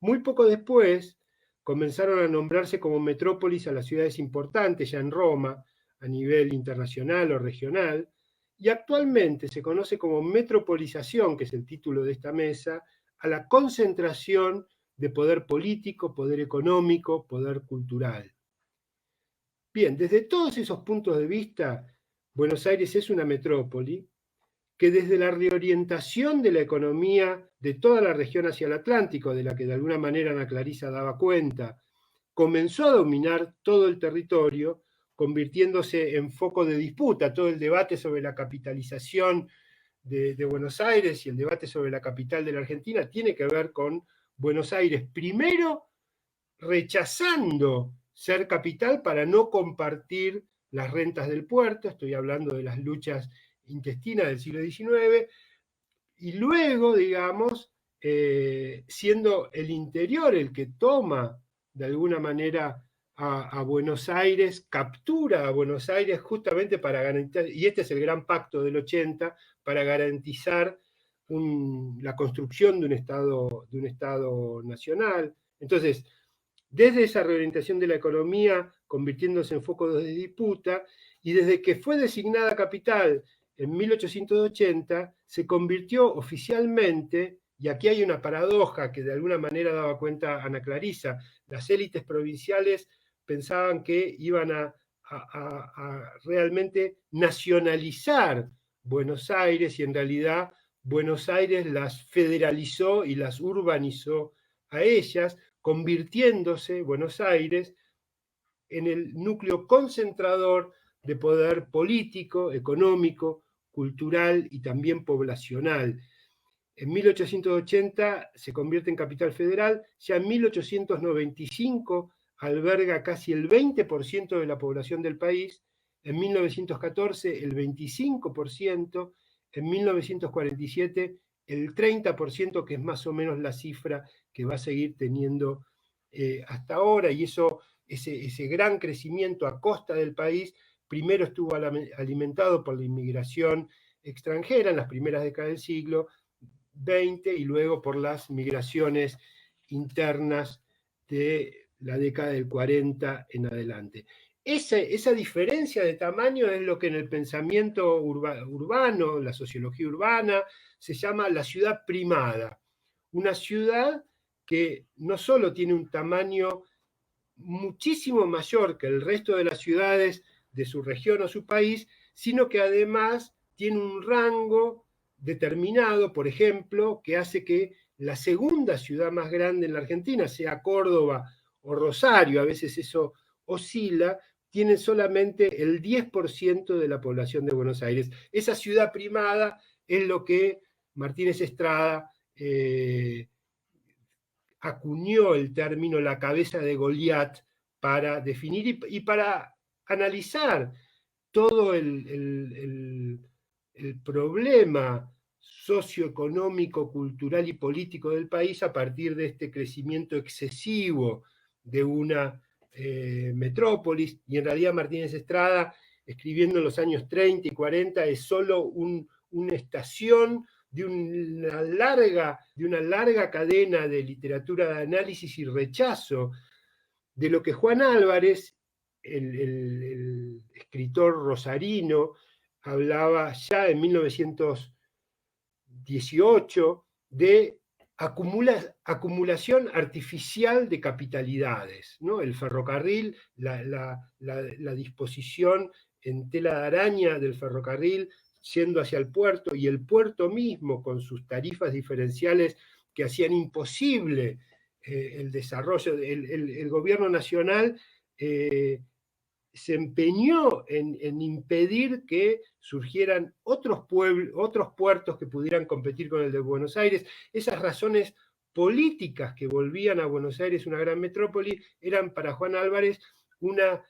Muy poco después, comenzaron a nombrarse como metrópolis a las ciudades importantes, ya en Roma, a nivel internacional o regional, y actualmente se conoce como metropolización, que es el título de esta mesa, a la concentración de poder político, poder económico, poder cultural. Bien, desde todos esos puntos de vista, Buenos Aires es una metrópoli que desde la reorientación de la economía de toda la región hacia el Atlántico, de la que de alguna manera Ana Clarisa daba cuenta, comenzó a dominar todo el territorio, convirtiéndose en foco de disputa. Todo el debate sobre la capitalización de Buenos Aires y el debate sobre la capital de la Argentina tiene que ver con Buenos Aires primero rechazando ser capital para no compartir las rentas del puerto, estoy hablando de las luchas intestinas del siglo XIX, y luego, digamos, siendo el interior el que toma de alguna manera a Buenos Aires, captura a Buenos Aires justamente para garantizar, y este es el gran pacto del 80, para garantizar la construcción de un Estado nacional. Entonces, desde esa reorientación de la economía, convirtiéndose en foco de disputa, y desde que fue designada capital en 1880, se convirtió oficialmente, y aquí hay una paradoja que de alguna manera daba cuenta Ana Clarisa, las élites provinciales pensaban que iban a realmente nacionalizar Buenos Aires, y en realidad Buenos Aires las federalizó y las urbanizó a ellas, convirtiéndose Buenos Aires en el núcleo concentrador de poder político, económico, cultural y también poblacional. En 1880 se convierte en capital federal, ya en 1895 alberga casi el 20% de la población del país, en 1914 el 25%, en 1947 el 30%, que es más o menos la cifra que va a seguir teniendo hasta ahora, y ese gran crecimiento a costa del país primero estuvo alimentado por la inmigración extranjera en las primeras décadas del siglo XX y luego por las migraciones internas de la década del 40 en adelante. Esa diferencia de tamaño es lo que en el pensamiento urbano, la sociología urbana, se llama la ciudad primada. Una ciudad que no solo tiene un tamaño muchísimo mayor que el resto de las ciudades de su región o su país, sino que además tiene un rango determinado, por ejemplo, que hace que la segunda ciudad más grande en la Argentina, sea Córdoba o Rosario, a veces eso oscila, tiene solamente el 10% de la población de Buenos Aires. Esa ciudad primada es lo que Martínez Estrada acuñó el término la cabeza de Goliat para definir y para analizar todo el problema socioeconómico, cultural y político del país a partir de este crecimiento excesivo de una metrópolis. Y en realidad Martínez Estrada escribiendo en los años 30 y 40, es solo una estación de una larga cadena de literatura de análisis y rechazo de lo que Juan Álvarez, el escritor rosarino, hablaba ya en 1918 de acumulación artificial de capitalidades, ¿no? El ferrocarril, la disposición en tela de araña del ferrocarril yendo hacia el puerto, y el puerto mismo con sus tarifas diferenciales que hacían imposible el desarrollo. El gobierno nacional se empeñó en impedir que surgieran otros puertos que pudieran competir con el de Buenos Aires. Esas razones políticas que volvían a Buenos Aires una gran metrópoli eran para Juan Álvarez una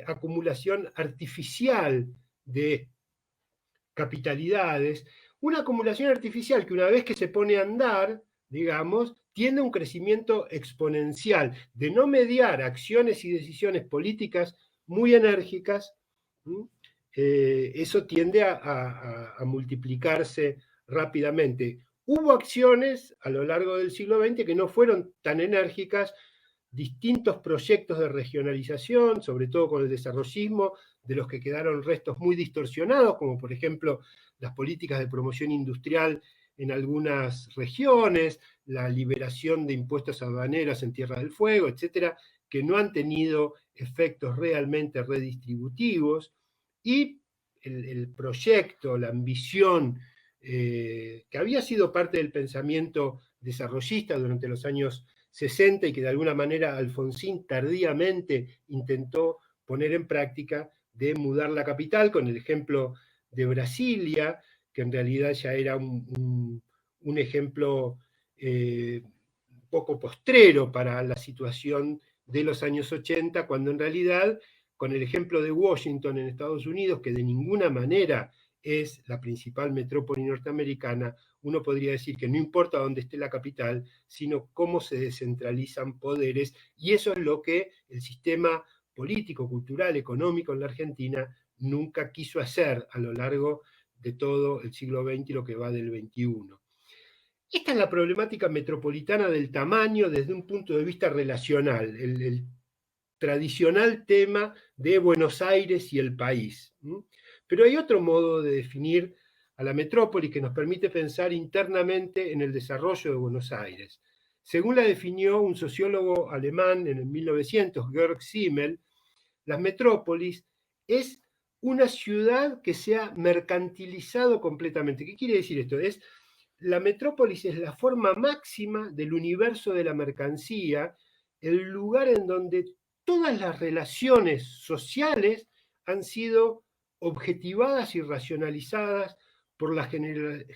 acumulación artificial de capitalidades, una acumulación artificial que una vez que se pone a andar, digamos, tiende a un crecimiento exponencial, de no mediar acciones y decisiones políticas muy enérgicas. Eso tiende a multiplicarse rápidamente. Hubo acciones a lo largo del siglo XX que no fueron tan enérgicas, distintos proyectos de regionalización, sobre todo con el desarrollismo, de los que quedaron restos muy distorsionados, como por ejemplo las políticas de promoción industrial en algunas regiones, la liberación de impuestos aduaneros en Tierra del Fuego, etcétera, que no han tenido efectos realmente redistributivos, y el proyecto, la ambición, que había sido parte del pensamiento desarrollista durante los años 60 y que de alguna manera Alfonsín tardíamente intentó poner en práctica, de mudar la capital, con el ejemplo de Brasilia, que en realidad ya era un ejemplo poco postrero para la situación de los años 80, cuando en realidad, con el ejemplo de Washington en Estados Unidos, que de ninguna manera es la principal metrópoli norteamericana, uno podría decir que no importa dónde esté la capital, sino cómo se descentralizan poderes, y eso es lo que el sistema político, cultural, económico en la Argentina nunca quiso hacer a lo largo de todo el siglo XX y lo que va del XXI. Esta es la problemática metropolitana del tamaño desde un punto de vista relacional, el tradicional tema de Buenos Aires y el país. Pero hay otro modo de definir a la metrópoli que nos permite pensar internamente en el desarrollo de Buenos Aires. Según la definió un sociólogo alemán en el 1900, Georg Simmel, las metrópolis es una ciudad que se ha mercantilizado completamente. ¿Qué quiere decir esto? La metrópolis es la forma máxima del universo de la mercancía, el lugar en donde todas las relaciones sociales han sido objetivadas y racionalizadas por la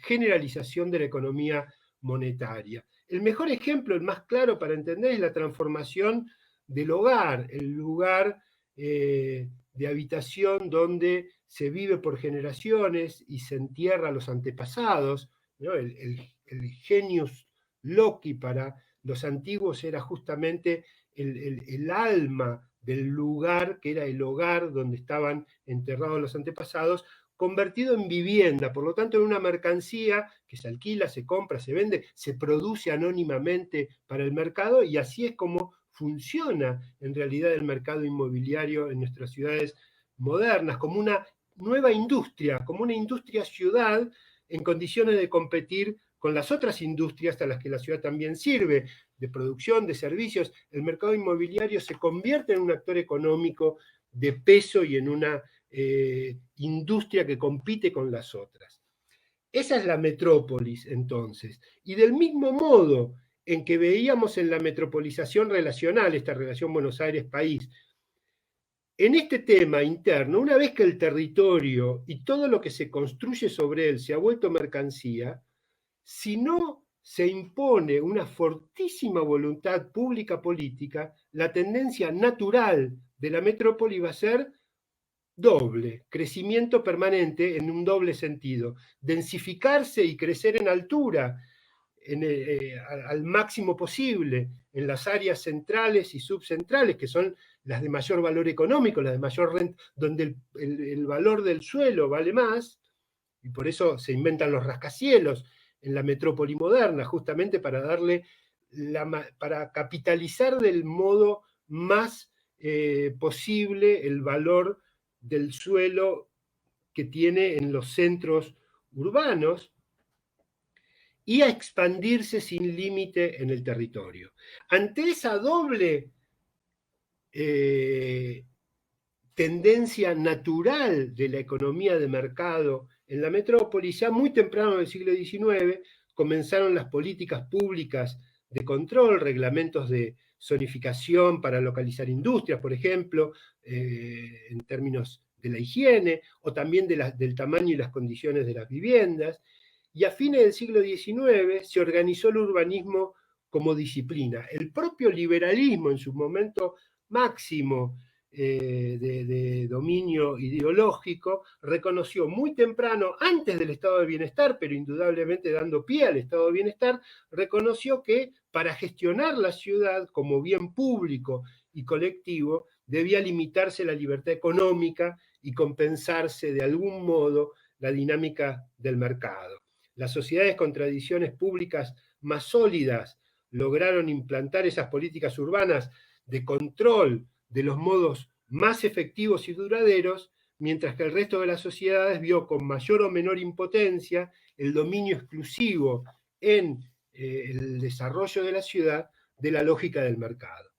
generalización de la economía monetaria. El mejor ejemplo, el más claro para entender, es la transformación del hogar, el lugar de habitación donde se vive por generaciones y se entierra a los antepasados, ¿no? El genius loci para los antiguos era justamente el alma del lugar, que era el hogar donde estaban enterrados los antepasados, convertido en vivienda, por lo tanto en una mercancía que se alquila, se compra, se vende, se produce anónimamente para el mercado, y así es como funciona en realidad el mercado inmobiliario en nuestras ciudades modernas, como una nueva industria, como una industria ciudad en condiciones de competir con las otras industrias a las que la ciudad también sirve, de producción, de servicios. El mercado inmobiliario se convierte en un actor económico de peso y en una industria que compite con las otras. Esa es la metrópolis, entonces. Y del mismo modo en que veíamos en la metropolización relacional, esta relación Buenos Aires-país, en este tema interno, una vez que el territorio y todo lo que se construye sobre él se ha vuelto mercancía, si no se impone una fortísima voluntad pública política, la tendencia natural de la metrópoli va a ser doble, crecimiento permanente en un doble sentido, densificarse y crecer en altura, al máximo posible en las áreas centrales y subcentrales, que son las de mayor valor económico, las de mayor renta, donde el valor del suelo vale más, y por eso se inventan los rascacielos en la metrópoli moderna, justamente para para capitalizar del modo más posible el valor del suelo que tiene en los centros urbanos, y a expandirse sin límite en el territorio. Ante esa doble tendencia natural de la economía de mercado en la metrópoli, ya muy temprano del siglo XIX comenzaron las políticas públicas de control, reglamentos de zonificación para localizar industrias, por ejemplo, en términos de la higiene, o también del tamaño y las condiciones de las viviendas. Y a fines del siglo XIX se organizó el urbanismo como disciplina. El propio liberalismo en su momento máximo de dominio ideológico reconoció muy temprano, antes del estado de bienestar, pero indudablemente dando pie al estado de bienestar, reconoció que para gestionar la ciudad como bien público y colectivo debía limitarse la libertad económica y compensarse de algún modo la dinámica del mercado. Las sociedades con tradiciones públicas más sólidas lograron implantar esas políticas urbanas de control de los modos más efectivos y duraderos, mientras que el resto de las sociedades vio con mayor o menor impotencia el dominio exclusivo en el desarrollo de la ciudad de la lógica del mercado.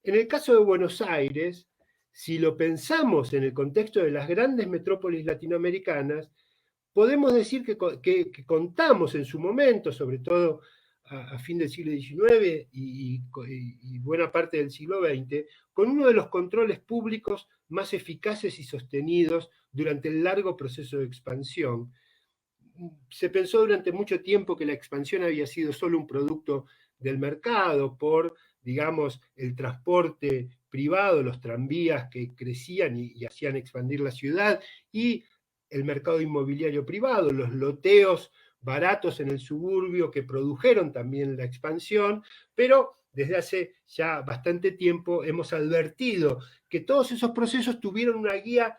En el caso de Buenos Aires, si lo pensamos en el contexto de las grandes metrópolis latinoamericanas, podemos decir que contamos en su momento, sobre todo a fin del siglo XIX y buena parte del siglo XX, con uno de los controles públicos más eficaces y sostenidos durante el largo proceso de expansión. Se pensó durante mucho tiempo que la expansión había sido solo un producto del mercado por, digamos, el transporte privado, los tranvías que crecían y hacían expandir la ciudad, y el mercado inmobiliario privado, los loteos baratos en el suburbio que produjeron también la expansión, pero desde hace ya bastante tiempo hemos advertido que todos esos procesos tuvieron una guía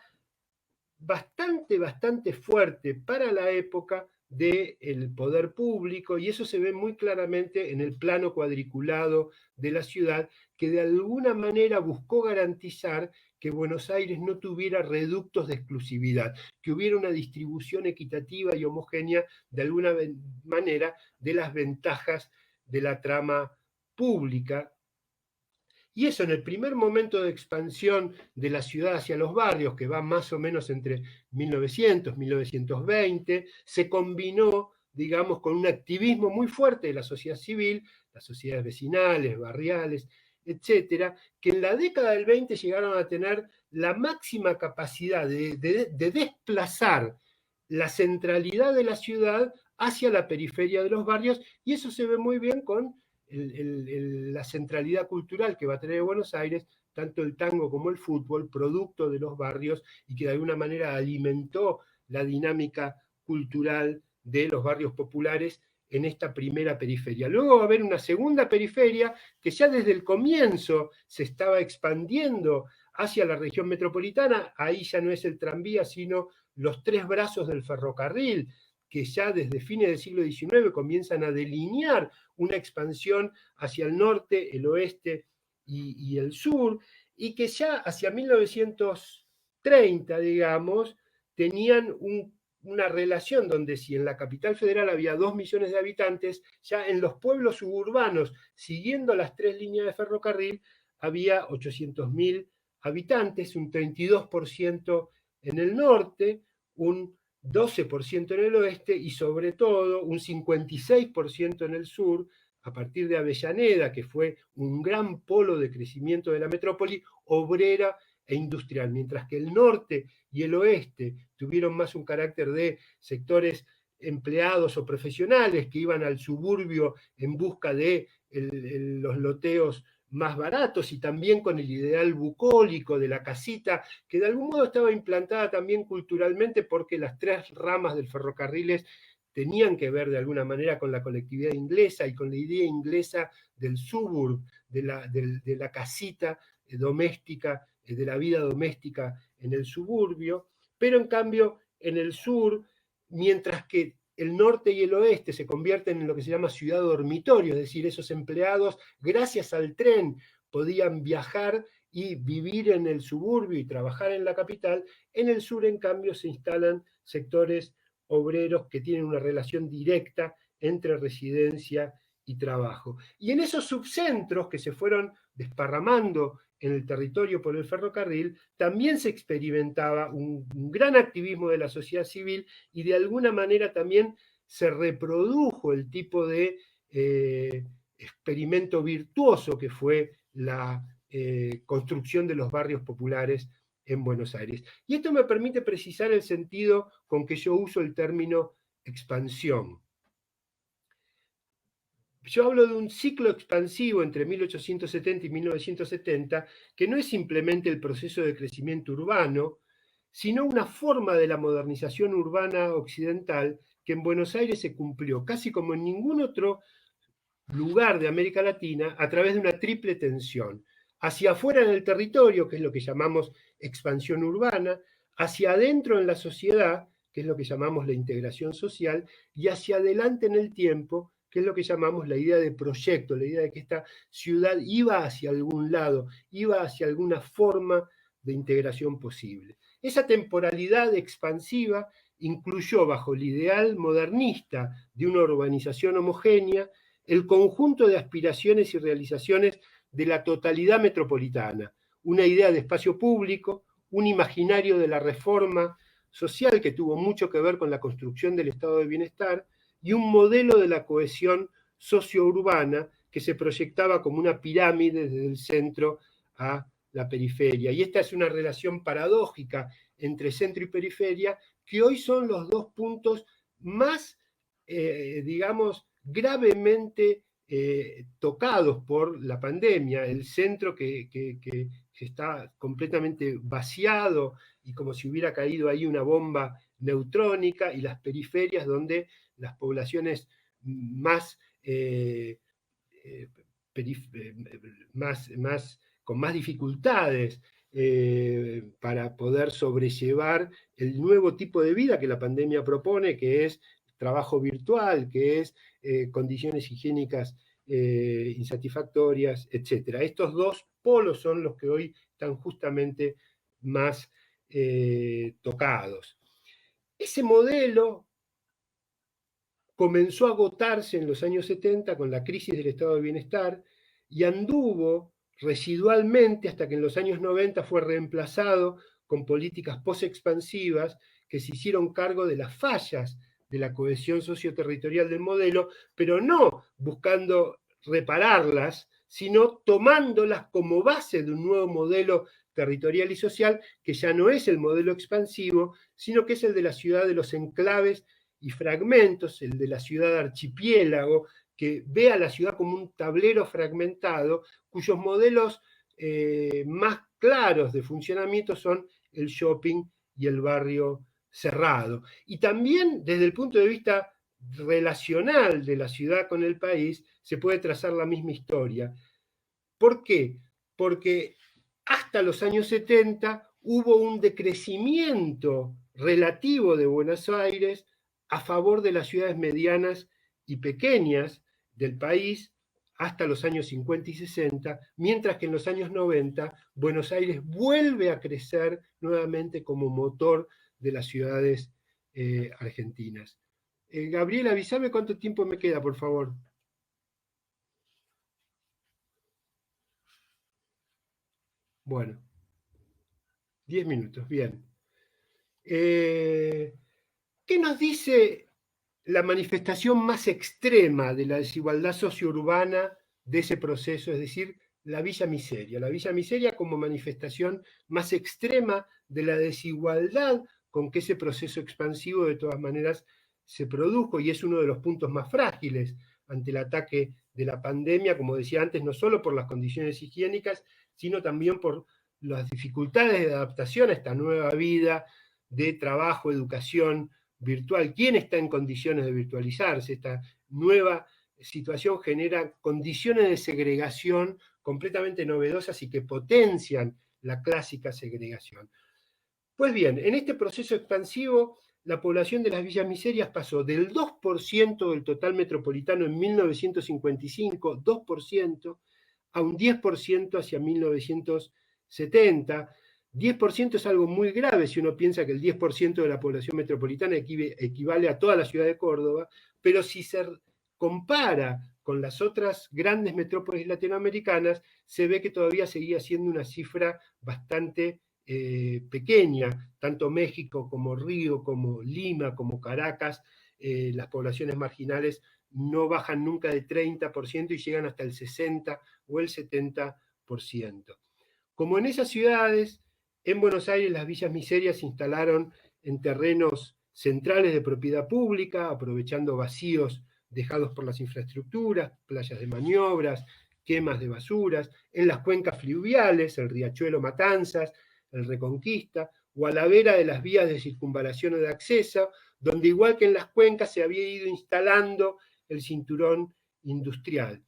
bastante fuerte para la época del poder público, y eso se ve muy claramente en el plano cuadriculado de la ciudad, que de alguna manera buscó garantizar que Buenos Aires no tuviera reductos de exclusividad, que hubiera una distribución equitativa y homogénea de alguna manera de las ventajas de la trama pública. Y eso en el primer momento de expansión de la ciudad hacia los barrios, que va más o menos entre 1900 y 1920, se combinó, digamos, con un activismo muy fuerte de la sociedad civil, las sociedades vecinales, barriales, etcétera, que en la década del 20 llegaron a tener la máxima capacidad de desplazar la centralidad de la ciudad hacia la periferia de los barrios, y eso se ve muy bien con la centralidad cultural que va a tener Buenos Aires, tanto el tango como el fútbol, producto de los barrios, y que de alguna manera alimentó la dinámica cultural de los barrios populares en esta primera periferia. Luego va a haber una segunda periferia que ya desde el comienzo se estaba expandiendo hacia la región metropolitana. Ahí ya no es el tranvía, sino los tres brazos del ferrocarril, que ya desde fines del siglo XIX comienzan a delinear una expansión hacia el norte, el oeste y el sur, y que ya hacia 1930, digamos, tenían una relación donde si en la capital federal había 2 millones de habitantes, ya en los pueblos suburbanos, siguiendo las 3 líneas de ferrocarril, había 800.000 habitantes, un 32% en el norte, un 12% en el oeste y sobre todo un 56% en el sur, a partir de Avellaneda, que fue un gran polo de crecimiento de la metrópoli obrera e industrial, mientras que el norte y el oeste tuvieron más un carácter de sectores empleados o profesionales que iban al suburbio en busca de los loteos más baratos, y también con el ideal bucólico de la casita, que de algún modo estaba implantada también culturalmente porque las 3 ramas del ferrocarril tenían que ver de alguna manera con la colectividad inglesa y con la idea inglesa del suburb, de la casita doméstica, de la vida doméstica en el suburbio, pero en cambio en el sur, mientras que el norte y el oeste se convierten en lo que se llama ciudad dormitorio, es decir, esos empleados, gracias al tren, podían viajar y vivir en el suburbio y trabajar en la capital. En el sur, en cambio, se instalan sectores obreros que tienen una relación directa entre residencia y trabajo. Y en esos subcentros que se fueron desparramando en el territorio por el ferrocarril, también se experimentaba un gran activismo de la sociedad civil y de alguna manera también se reprodujo el tipo de experimento virtuoso que fue la construcción de los barrios populares en Buenos Aires. Y esto me permite precisar el sentido con que yo uso el término expansión. Yo hablo de un ciclo expansivo entre 1870 y 1970, que no es simplemente el proceso de crecimiento urbano, sino una forma de la modernización urbana occidental que en Buenos Aires se cumplió, casi como en ningún otro lugar de América Latina, a través de una triple tensión. Hacia afuera en el territorio, que es lo que llamamos expansión urbana, hacia adentro en la sociedad, que es lo que llamamos la integración social, y hacia adelante en el tiempo, que es lo que llamamos la idea de proyecto, la idea de que esta ciudad iba hacia algún lado, iba hacia alguna forma de integración posible. Esa temporalidad expansiva incluyó, bajo el ideal modernista de una urbanización homogénea, el conjunto de aspiraciones y realizaciones de la totalidad metropolitana, una idea de espacio público, un imaginario de la reforma social que tuvo mucho que ver con la construcción del estado de bienestar y un modelo de la cohesión socio-urbana que se proyectaba como una pirámide desde el centro a la periferia. Y esta es una relación paradójica entre centro y periferia que hoy son los dos puntos más, digamos, gravemente tocados por la pandemia, el centro que está completamente vaciado y como si hubiera caído ahí una bomba neutrónica, y las periferias donde las poblaciones más, con más dificultades para poder sobrellevar el nuevo tipo de vida que la pandemia propone, que es trabajo virtual, que es condiciones higiénicas insatisfactorias, etc. Estos dos polos son los que hoy están justamente más tocados. Ese modelo comenzó a agotarse en los años 70 con la crisis del estado de bienestar y anduvo residualmente hasta que en los años 90 fue reemplazado con políticas post-expansivas que se hicieron cargo de las fallas de la cohesión socioterritorial del modelo, pero no buscando repararlas, sino tomándolas como base de un nuevo modelo territorial y social que ya no es el modelo expansivo, sino que es el de la ciudad de los enclaves y fragmentos, el de la ciudad archipiélago, que ve a la ciudad como un tablero fragmentado, cuyos modelos más claros de funcionamiento son el shopping y el barrio cerrado. Y también desde el punto de vista relacional de la ciudad con el país, se puede trazar la misma historia. ¿Por qué? Porque hasta los años 70 hubo un decrecimiento relativo de Buenos Aires a favor de las ciudades medianas y pequeñas del país hasta los años 50 y 60, mientras que en los años 90 Buenos Aires vuelve a crecer nuevamente como motor de las ciudades argentinas. Gabriel, avísame cuánto tiempo me queda, por favor. Bueno, 10 minutos, bien. ¿Qué nos dice la manifestación más extrema de la desigualdad sociourbana de ese proceso, es decir, la Villa Miseria? La Villa Miseria como manifestación más extrema de la desigualdad con que ese proceso expansivo de todas maneras se produjo, y es uno de los puntos más frágiles ante el ataque de la pandemia, como decía antes, no solo por las condiciones higiénicas, sino también por las dificultades de adaptación a esta nueva vida de trabajo, educación, virtual. ¿Quién está en condiciones de virtualizarse? Esta nueva situación genera condiciones de segregación completamente novedosas y que potencian la clásica segregación. Pues bien, en este proceso expansivo, la población de las villas miserias pasó del 2% del total metropolitano en 1955, 2%, a un 10% hacia 1970. 10% es algo muy grave si uno piensa que el 10% de la población metropolitana equivale a toda la ciudad de Córdoba, pero si se compara con las otras grandes metrópolis latinoamericanas, se ve que todavía seguía siendo una cifra bastante pequeña, tanto México como Río, como Lima, como Caracas, las poblaciones marginales no bajan nunca de 30% y llegan hasta el 60 o el 70%. Como en esas ciudades, en Buenos Aires las villas miserias se instalaron en terrenos centrales de propiedad pública, aprovechando vacíos dejados por las infraestructuras, playas de maniobras, quemas de basuras, en las cuencas fluviales, el riachuelo Matanzas, el Reconquista, o a la vera de las vías de circunvalación o de acceso, donde igual que en las cuencas se había ido instalando el cinturón industrial.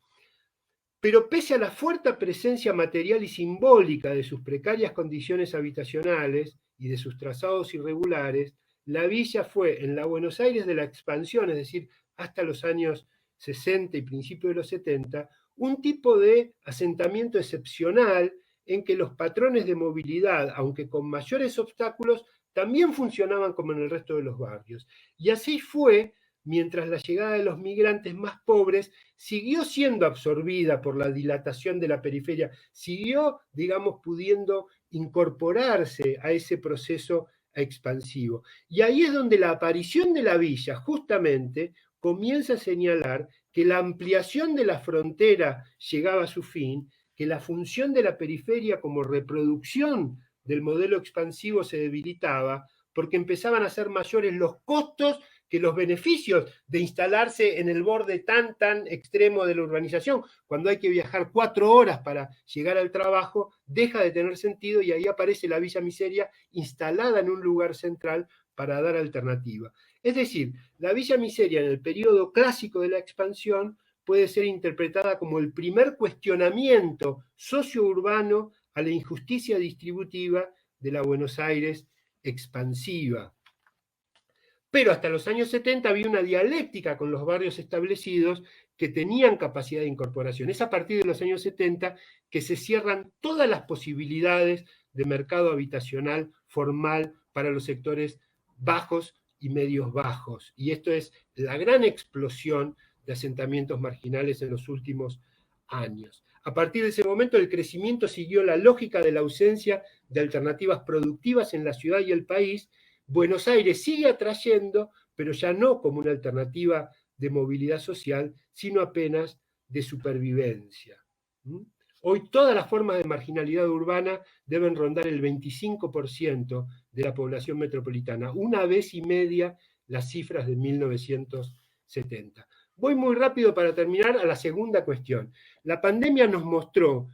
Pero pese a la fuerte presencia material y simbólica de sus precarias condiciones habitacionales y de sus trazados irregulares, la villa fue en la Buenos Aires de la expansión, es decir, hasta los años 60 y principios de los 70, un tipo de asentamiento excepcional en que los patrones de movilidad, aunque con mayores obstáculos, también funcionaban como en el resto de los barrios. Y así fue mientras la llegada de los migrantes más pobres siguió siendo absorbida por la dilatación de la periferia, siguió, digamos, pudiendo incorporarse a ese proceso expansivo. Y ahí es donde la aparición de la villa, justamente, comienza a señalar que la ampliación de la frontera llegaba a su fin, que la función de la periferia como reproducción del modelo expansivo se debilitaba, porque empezaban a ser mayores los costos que los beneficios de instalarse en el borde tan extremo de la urbanización, cuando hay que viajar 4 horas para llegar al trabajo, deja de tener sentido y ahí aparece la Villa Miseria instalada en un lugar central para dar alternativa. Es decir, la Villa Miseria en el periodo clásico de la expansión puede ser interpretada como el primer cuestionamiento socio-urbano a la injusticia distributiva de la Buenos Aires expansiva. Pero hasta los años 70 había una dialéctica con los barrios establecidos que tenían capacidad de incorporación. Es a partir de los años 70 que se cierran todas las posibilidades de mercado habitacional formal para los sectores bajos y medios bajos. Y esto es la gran explosión de asentamientos marginales en los últimos años. A partir de ese momento el crecimiento siguió la lógica de la ausencia de alternativas productivas en la ciudad y el país. Buenos Aires sigue atrayendo, pero ya no como una alternativa de movilidad social, sino apenas de supervivencia. Hoy todas las formas de marginalidad urbana deben rondar el 25% de la población metropolitana, una vez y media las cifras de 1970. Voy muy rápido para terminar a la segunda cuestión. La pandemia nos mostró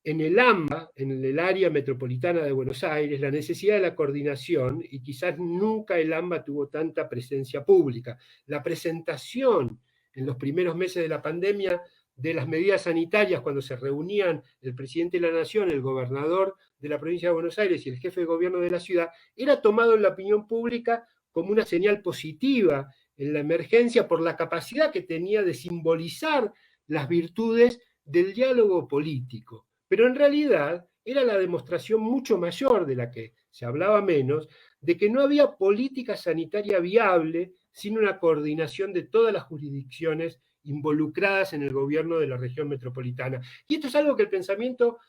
en el AMBA, en el área metropolitana de Buenos Aires, la necesidad de la coordinación, y quizás nunca el AMBA tuvo tanta presencia pública. La presentación en los primeros meses de la pandemia de las medidas sanitarias, cuando se reunían el presidente de la Nación, el gobernador de la provincia de Buenos Aires y el jefe de gobierno de la ciudad, era tomado en la opinión pública como una señal positiva en la emergencia por la capacidad que tenía de simbolizar las virtudes del diálogo político. Pero en realidad era la demostración mucho mayor, de la que se hablaba menos, de que no había política sanitaria viable sin una coordinación de todas las jurisdicciones involucradas en el gobierno de la región metropolitana. Y esto es algo que el pensamiento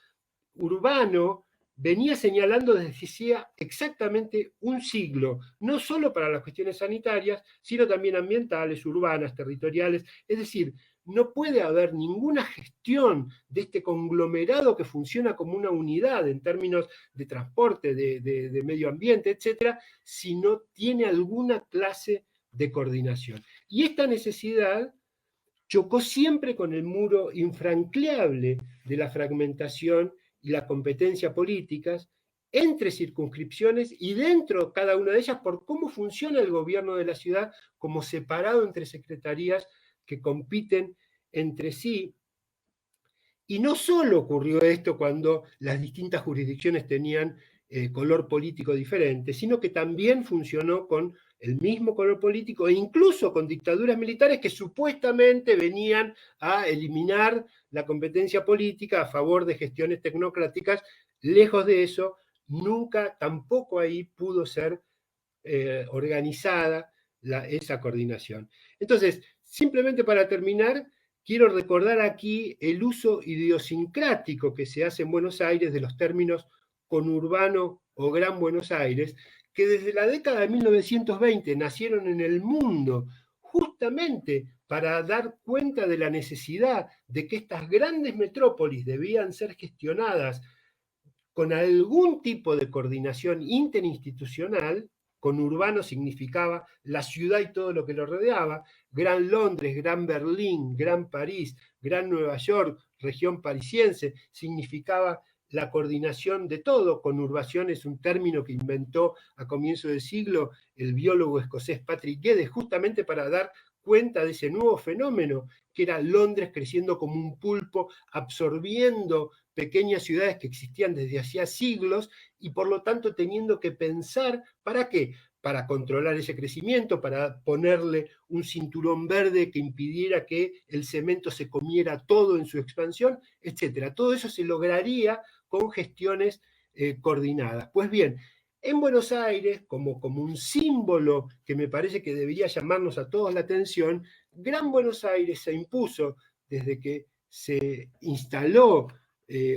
urbano venía señalando desde hacía exactamente un siglo, no solo para las cuestiones sanitarias, sino también ambientales, urbanas, territoriales. Es decir, no puede haber ninguna gestión de este conglomerado que funciona como una unidad en términos de transporte, de medio ambiente, etcétera, si no tiene alguna clase de coordinación. Y esta necesidad chocó siempre con el muro infranqueable de la fragmentación y la competencia políticas, entre circunscripciones y dentro de cada una de ellas por cómo funciona el gobierno de la ciudad como separado entre secretarías que compiten entre sí. Y no solo ocurrió esto cuando las distintas jurisdicciones tenían color político diferente, sino que también funcionó con el mismo color político e incluso con dictaduras militares que supuestamente venían a eliminar la competencia política a favor de gestiones tecnocráticas. Lejos de eso, nunca, tampoco ahí pudo ser organizada esa coordinación. Entonces, simplemente para terminar, quiero recordar aquí el uso idiosincrático que se hace en Buenos Aires de los términos conurbano o Gran Buenos Aires, que desde la década de 1920 nacieron en el mundo justamente para dar cuenta de la necesidad de que estas grandes metrópolis debían ser gestionadas con algún tipo de coordinación interinstitucional. Conurbano significaba la ciudad y todo lo que lo rodeaba, Gran Londres, Gran Berlín, Gran París, Gran Nueva York, región parisiense, significaba la coordinación de todo. Conurbación es un término que inventó a comienzo del siglo el biólogo escocés Patrick Geddes, justamente para dar cuenta de ese nuevo fenómeno, que era Londres creciendo como un pulpo, absorbiendo pequeñas ciudades que existían desde hacía siglos y por lo tanto teniendo que pensar, ¿para qué? Para controlar ese crecimiento, para ponerle un cinturón verde que impidiera que el cemento se comiera todo en su expansión, etc. Todo eso se lograría con gestiones coordinadas. Pues bien, en Buenos Aires, como un símbolo que me parece que debería llamarnos a todos la atención, Gran Buenos Aires se impuso desde que se instaló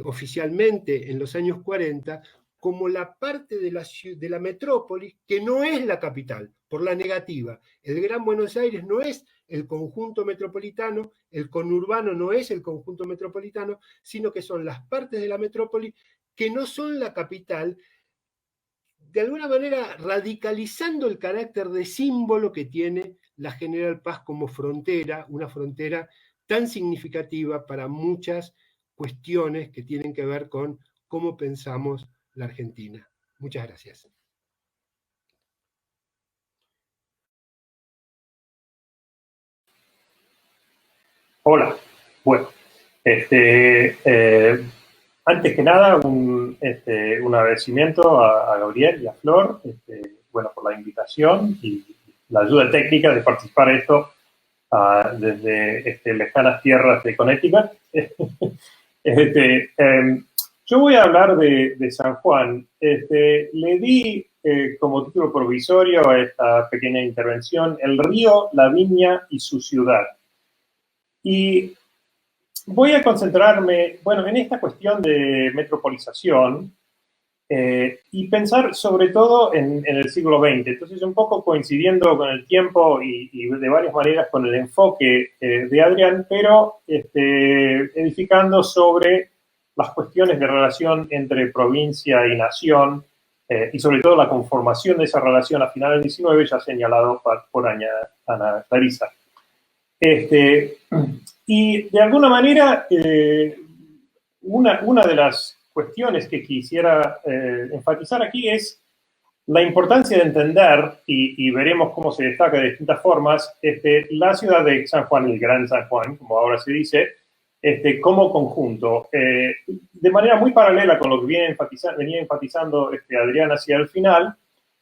oficialmente en los años 40 como la parte de la metrópoli que no es la capital, por la negativa. El Gran Buenos Aires no es el conjunto metropolitano, el conurbano no es el conjunto metropolitano, sino que son las partes de la metrópoli que no son la capital, de alguna manera radicalizando el carácter de símbolo que tiene la General Paz como frontera, una frontera tan significativa para muchas cuestiones que tienen que ver con cómo pensamos la Argentina. Muchas gracias. Hola, bueno, antes que nada un agradecimiento a Gabriel y a Flor, bueno, por la invitación y la ayuda técnica de participar en esto desde lejanas tierras de Connecticut. Yo voy a hablar de San Juan. Le di como título provisorio a esta pequeña intervención el río, la viña y su ciudad. Y voy a concentrarme, bueno, en esta cuestión de metropolización y pensar sobre todo en el siglo XX. Entonces, un poco coincidiendo con el tiempo y de varias maneras con el enfoque de Adrián, pero edificando sobre las cuestiones de relación entre provincia y nación y sobre todo la conformación de esa relación a finales del XIX, ya señalado por Ana Clarisa. Y de alguna manera, una de las cuestiones que quisiera enfatizar aquí es la importancia de entender, y veremos cómo se destaca de distintas formas, la ciudad de San Juan, el Gran San Juan, como ahora se dice, como conjunto, de manera muy paralela con lo que venía enfatizando Adrián hacia el final,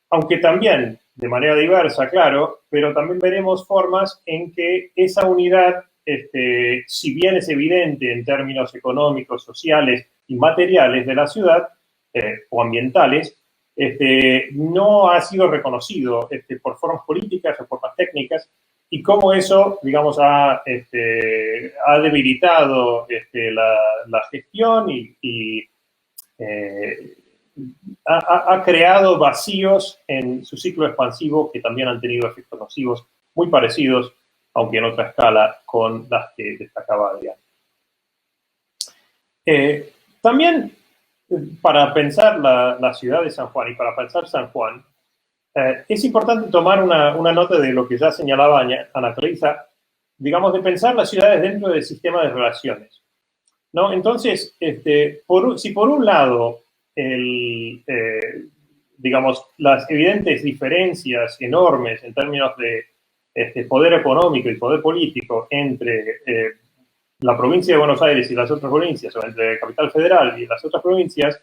aunque también de manera diversa, claro, pero también veremos formas en que esa unidad, si bien es evidente en términos económicos, sociales y materiales de la ciudad, o ambientales, no ha sido reconocido por formas políticas o formas técnicas, y cómo eso, digamos, ha debilitado la gestión y ha creado vacíos en su ciclo expansivo que también han tenido efectos nocivos muy parecidos, aunque en otra escala, con las que destacaba Adrián. También, para pensar la ciudad de San Juan y para pensar San Juan, es importante tomar una nota de lo que ya señalaba Ana Clarisa, digamos, de pensar las ciudades dentro del sistema de relaciones, ¿no? Entonces, si por un lado digamos, las evidentes diferencias enormes en términos de poder económico y poder político entre la provincia de Buenos Aires y las otras provincias, o entre Capital Federal y las otras provincias,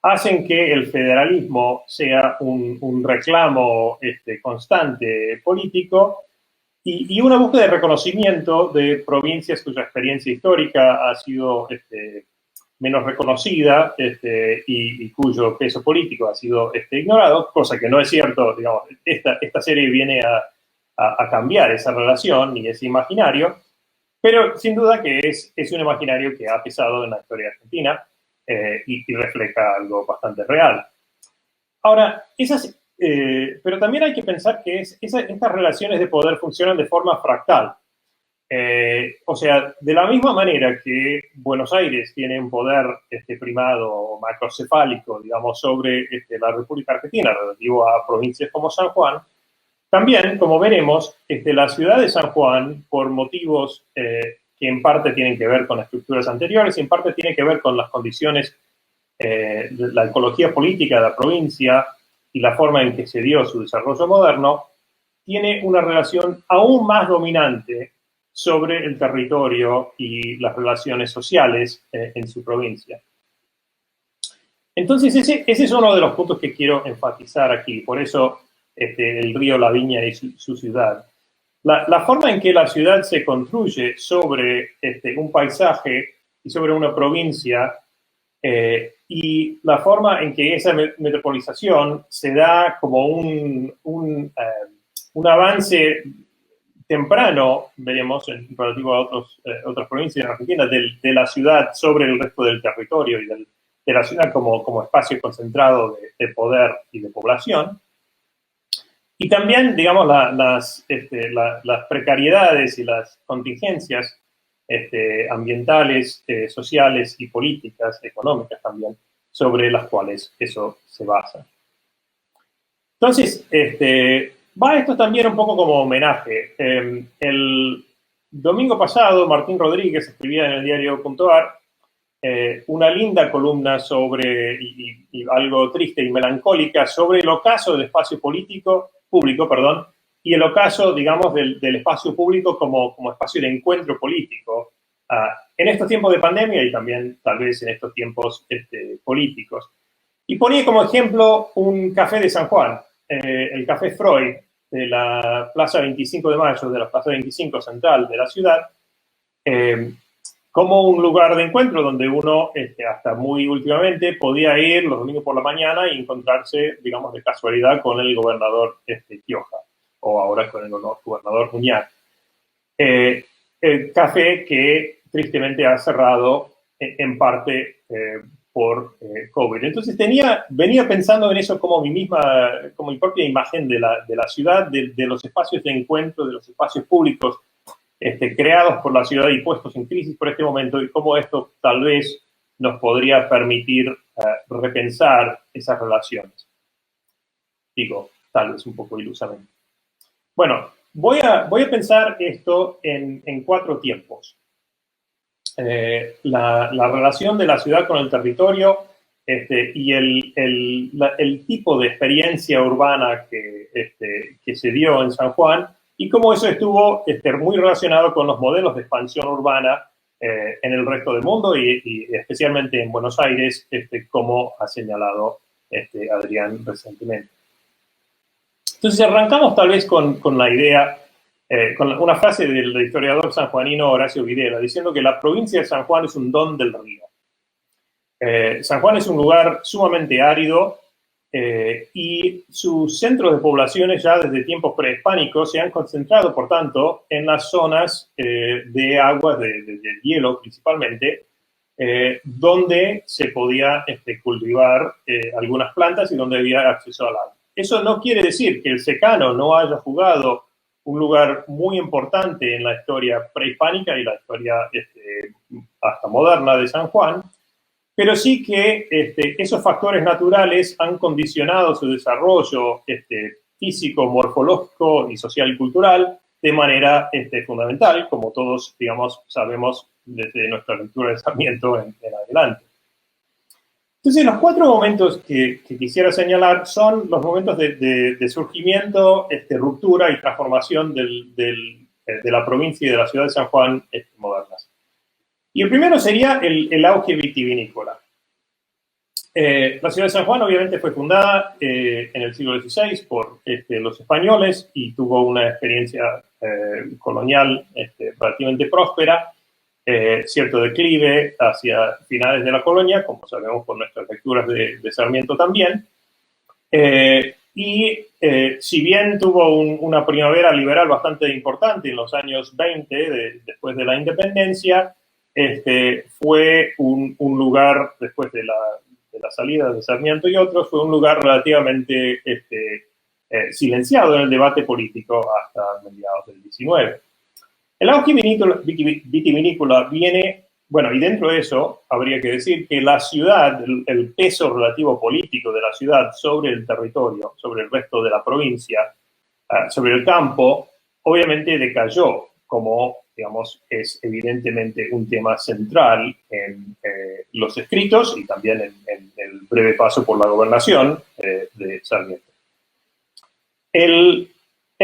hacen que el federalismo sea un reclamo constante político y una búsqueda de reconocimiento de provincias cuya experiencia histórica ha sido menos reconocida y cuyo peso político ha sido ignorado, cosa que no es cierto. Digamos, esta serie viene a cambiar esa relación y ese imaginario, pero sin duda que es un imaginario que ha pesado en la historia argentina y refleja algo bastante real. Ahora, pero también hay que pensar que estas relaciones de poder funcionan de forma fractal. O sea, de la misma manera que Buenos Aires tiene un poder primado macrocefálico, digamos, sobre la República Argentina relativo a provincias como San Juan, también, como veremos, la ciudad de San Juan, por motivos que en parte tienen que ver con estructuras anteriores y en parte tienen que ver con las condiciones de la ecología política de la provincia y la forma en que se dio su desarrollo moderno, tiene una relación aún más dominante sobre el territorio y las relaciones sociales en su provincia. Entonces, ese es uno de los puntos que quiero enfatizar aquí. Por eso el río, la viña y su ciudad. La forma en que la ciudad se construye sobre un paisaje y sobre una provincia y la forma en que esa metropolización se da como un avance temprano, veremos, en relativo a otras provincias en Argentina, de la ciudad sobre el resto del territorio y de la ciudad como espacio concentrado de poder y de población. Y también, digamos, las precariedades y las contingencias ambientales, sociales y políticas, económicas también, sobre las cuales eso se basa. Entonces, va esto también un poco como homenaje. El domingo pasado, Martín Rodríguez escribía en el diario.ar una linda columna sobre, y algo triste y melancólica, sobre el ocaso del espacio público, y el ocaso, digamos, del espacio público como espacio de encuentro político en estos tiempos de pandemia y también tal vez en estos tiempos políticos. Y ponía como ejemplo un café de San Juan, el Café Freud, de la Plaza 25 de Mayo, de la Plaza 25 central de la ciudad, como un lugar de encuentro donde uno, hasta muy últimamente, podía ir los domingos por la mañana y encontrarse, digamos, de casualidad con el gobernador Quioja, o ahora con el gobernador Muñac. El café que tristemente ha cerrado en parte por COVID. Entonces venía pensando en eso como mi propia imagen de la ciudad, de los espacios de encuentro, de los espacios públicos creados por la ciudad y puestos en crisis por este momento, y cómo esto tal vez nos podría permitir repensar esas relaciones. Digo, tal vez un poco ilusamente. Bueno, voy a pensar esto en 4 tiempos. La relación de la ciudad con el territorio y el tipo de experiencia urbana que se dio en San Juan, y cómo eso estuvo muy relacionado con los modelos de expansión urbana en el resto del mundo y especialmente en Buenos Aires, como ha señalado Adrián recientemente. Entonces arrancamos tal vez con la idea, con una frase del historiador sanjuanino Horacio Videla, diciendo que la provincia de San Juan es un don del río. San Juan es un lugar sumamente árido, y sus centros de poblaciones ya desde tiempos prehispánicos se han concentrado, por tanto, en las zonas de aguas de hielo principalmente, donde se podía cultivar algunas plantas y donde había acceso al agua. Eso no quiere decir que el secano no haya jugado un lugar muy importante en la historia prehispánica y la historia hasta moderna de San Juan, pero sí que esos factores naturales han condicionado su desarrollo físico, morfológico y social y cultural de manera fundamental, como todos, digamos, sabemos desde nuestra lectura de Sarmiento en adelante. Entonces, los 4 momentos que quisiera señalar son los momentos de surgimiento, ruptura y transformación de la provincia y de la ciudad de San Juan modernas. Y el primero sería el auge vitivinícola. La ciudad de San Juan obviamente fue fundada en el siglo XVI por los españoles y tuvo una experiencia colonial relativamente próspera, cierto declive hacia finales de la colonia, como sabemos por nuestras lecturas de Sarmiento también. Si bien tuvo una primavera liberal bastante importante en los años 20, después de la independencia, fue un lugar, después de la salida de Sarmiento y otros, fue un lugar relativamente silenciado en el debate político hasta mediados del XIX. El auge vitivinícola viene, bueno, y dentro de eso habría que decir que la ciudad, el peso relativo político de la ciudad sobre el territorio, sobre el resto de la provincia, sobre el campo, obviamente decayó, como, digamos, es evidentemente un tema central en los escritos y también en el breve paso por la gobernación de Sarmiento. El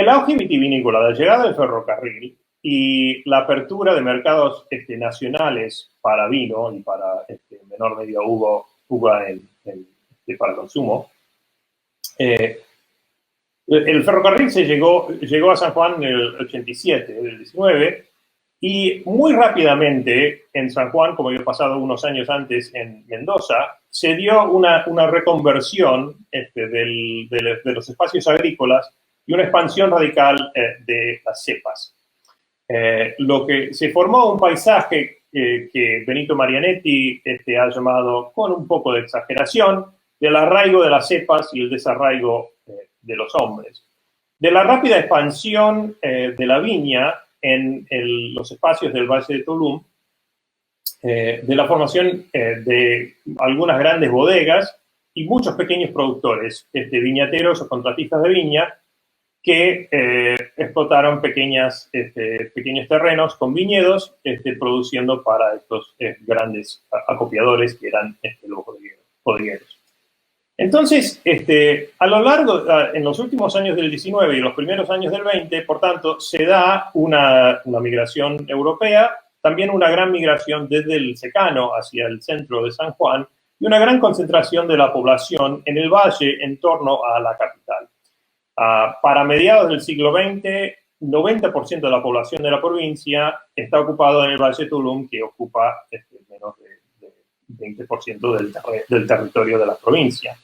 auge vitivinícola, la llegada del ferrocarril y la apertura de mercados nacionales para vino y para, en menor medida, uva para consumo. El ferrocarril llegó a San Juan en el 87, el 19, y muy rápidamente en San Juan, como había pasado unos años antes en Mendoza, se dio una reconversión de los espacios agrícolas y una expansión radical de las cepas. Lo que se formó un paisaje que Benito Marianetti ha llamado, con un poco de exageración, del arraigo de las cepas y el desarraigo de los hombres. De la rápida expansión de la viña en los espacios del Valle de Tulum, de la formación de algunas grandes bodegas y muchos pequeños productores, viñateros o contratistas de viña, que explotaron pequeños terrenos con viñedos, produciendo para estos grandes acopiadores que eran los bodegueros. Entonces, a lo largo, en los últimos años del 19 y los primeros años del 20, por tanto, se da una migración europea, también una gran migración desde el secano hacia el centro de San Juan y una gran concentración de la población en el valle en torno a la capital. Para mediados del siglo XX, 90% de la población de la provincia está ocupado en el Valle de Tulum, que ocupa menos de 20% del territorio de la provincia.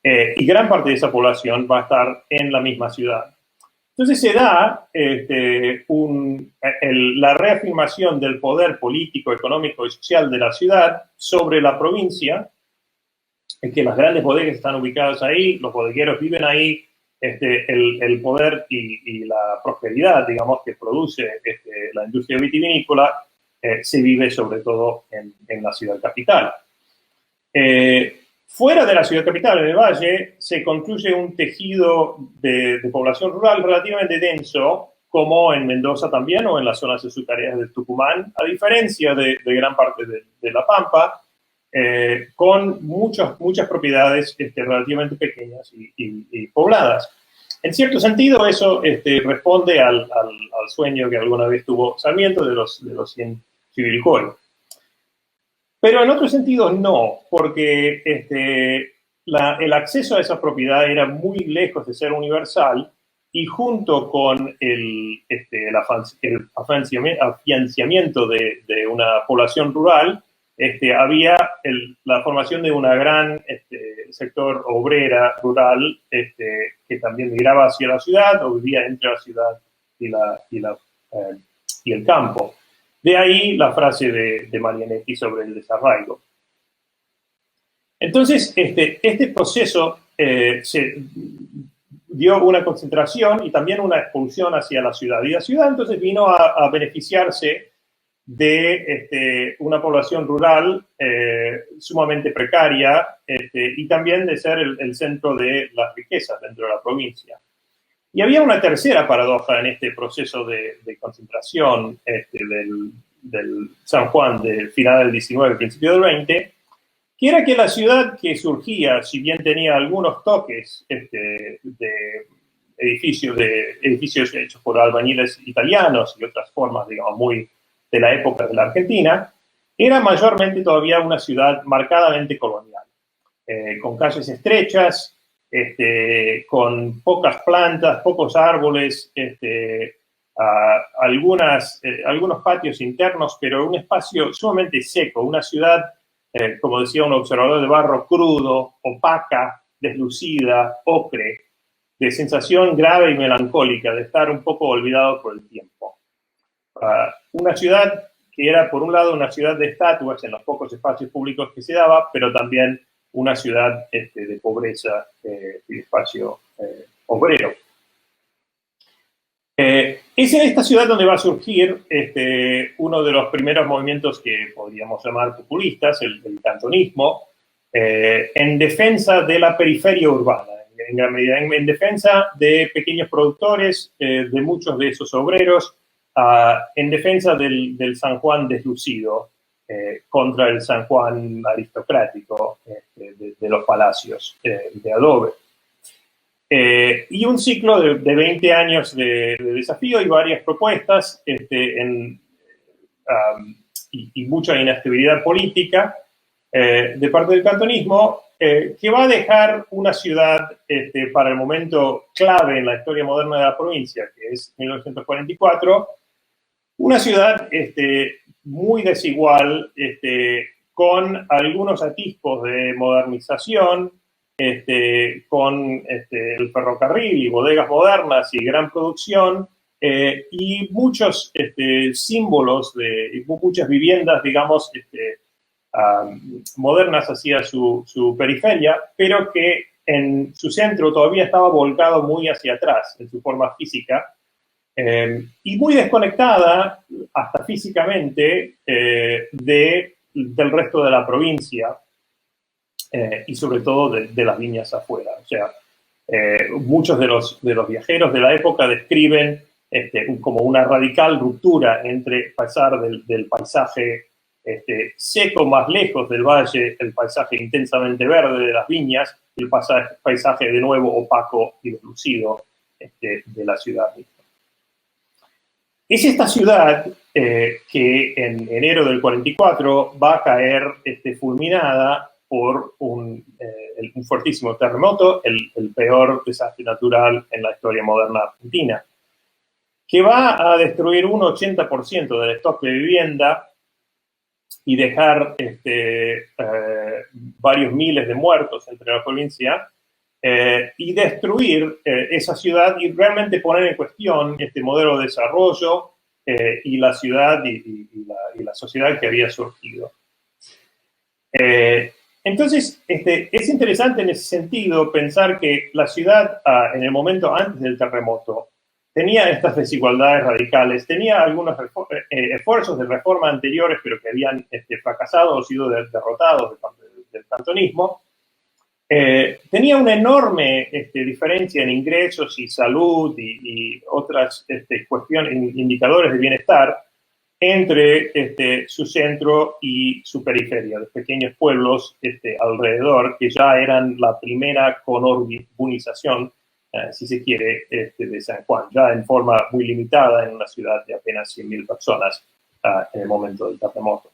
Y gran parte de esa población va a estar en la misma ciudad. Entonces se da la reafirmación del poder político, económico y social de la ciudad sobre la provincia, que las grandes bodegas están ubicadas ahí, los bodegueros viven ahí, el poder y la prosperidad, digamos, que produce la industria vitivinícola se vive sobre todo en la ciudad capital. Fuera de la ciudad capital, en el valle, se construye un tejido de población rural relativamente denso, como en Mendoza también, o en las zonas azucareras de Tucumán, a diferencia de gran parte de La Pampa, con muchas propiedades relativamente pequeñas y pobladas. En cierto sentido, eso responde al sueño que alguna vez tuvo Sarmiento de los 100 civilicores. Pero en otros sentidos no, porque el acceso a esa propiedad era muy lejos de ser universal y junto con el afianciamiento de una población rural, había la formación de una gran sector obrera rural que también migraba hacia la ciudad o vivía entre la ciudad y el campo. De ahí la frase de Marianetti sobre el desarraigo. Entonces, este proceso se dio una concentración y también una expulsión hacia la ciudad. Y la ciudad entonces vino a beneficiarse de una población rural sumamente precaria y también de ser el centro de las riquezas dentro de la provincia. Y había una tercera paradoja en este proceso de concentración del San Juan del final del 19, principio del 20, que era que la ciudad que surgía, si bien tenía algunos toques de edificios hechos por albañiles italianos y otras formas, digamos, muy de la época de la Argentina, era mayormente todavía una ciudad marcadamente colonial, con calles estrechas, con pocas plantas, pocos árboles, algunos patios internos, pero un espacio sumamente seco, una ciudad, como decía un observador de barro, crudo, opaca, deslucida, ocre, de sensación grave y melancólica, de estar un poco olvidado por el tiempo. Una ciudad que era, por un lado, una ciudad de estatuas en los pocos espacios públicos que se daba, pero también una ciudad de pobreza y de espacio obrero. Es en esta ciudad donde va a surgir uno de los primeros movimientos que podríamos llamar populistas, el cantonismo, en defensa de la periferia urbana, en gran medida, en defensa de pequeños productores, de muchos de esos obreros, en defensa del San Juan deslucido, contra el San Juan aristocrático de los palacios de adobe. Y un ciclo de 20 años de desafío y varias propuestas y mucha inestabilidad política de parte del cantonismo, que va a dejar una ciudad para el momento clave en la historia moderna de la provincia, que es 1944, una ciudad muy desigual, con algunos atisbos de modernización, con el ferrocarril y bodegas modernas y gran producción, y muchos símbolos de muchas viviendas, digamos, modernas hacia su periferia, pero que en su centro todavía estaba volcado muy hacia atrás en su forma física, y muy desconectada hasta físicamente del resto de la provincia, y sobre todo de las líneas afuera. O sea, muchos de los viajeros de la época describen como una radical ruptura entre pasar del paisaje seco más lejos del valle, el paisaje intensamente verde de las viñas, y el paisaje de nuevo opaco y deslucido de la ciudad. Es esta ciudad que en enero del 44 va a caer fulminada por un fuertísimo terremoto, el peor desastre natural en la historia moderna argentina, que va a destruir un 80% del stock de vivienda y dejar varios miles de muertos entre la provincia, y destruir esa ciudad y realmente poner en cuestión este modelo de desarrollo y la ciudad y la sociedad que había surgido. Entonces, es interesante en ese sentido pensar que la ciudad, en el momento antes del terremoto, tenía estas desigualdades radicales, tenía algunos esfuerzos de reforma anteriores, pero que habían fracasado o sido derrotados de parte del cantonismo. Tenía una enorme diferencia en ingresos y salud y otras cuestiones, indicadores de bienestar entre su centro y su periferia, los pequeños pueblos alrededor, que ya eran la primera conurbanización, si se quiere, de San Juan, ya en forma muy limitada en una ciudad de apenas 100.000 personas en el momento del terremoto.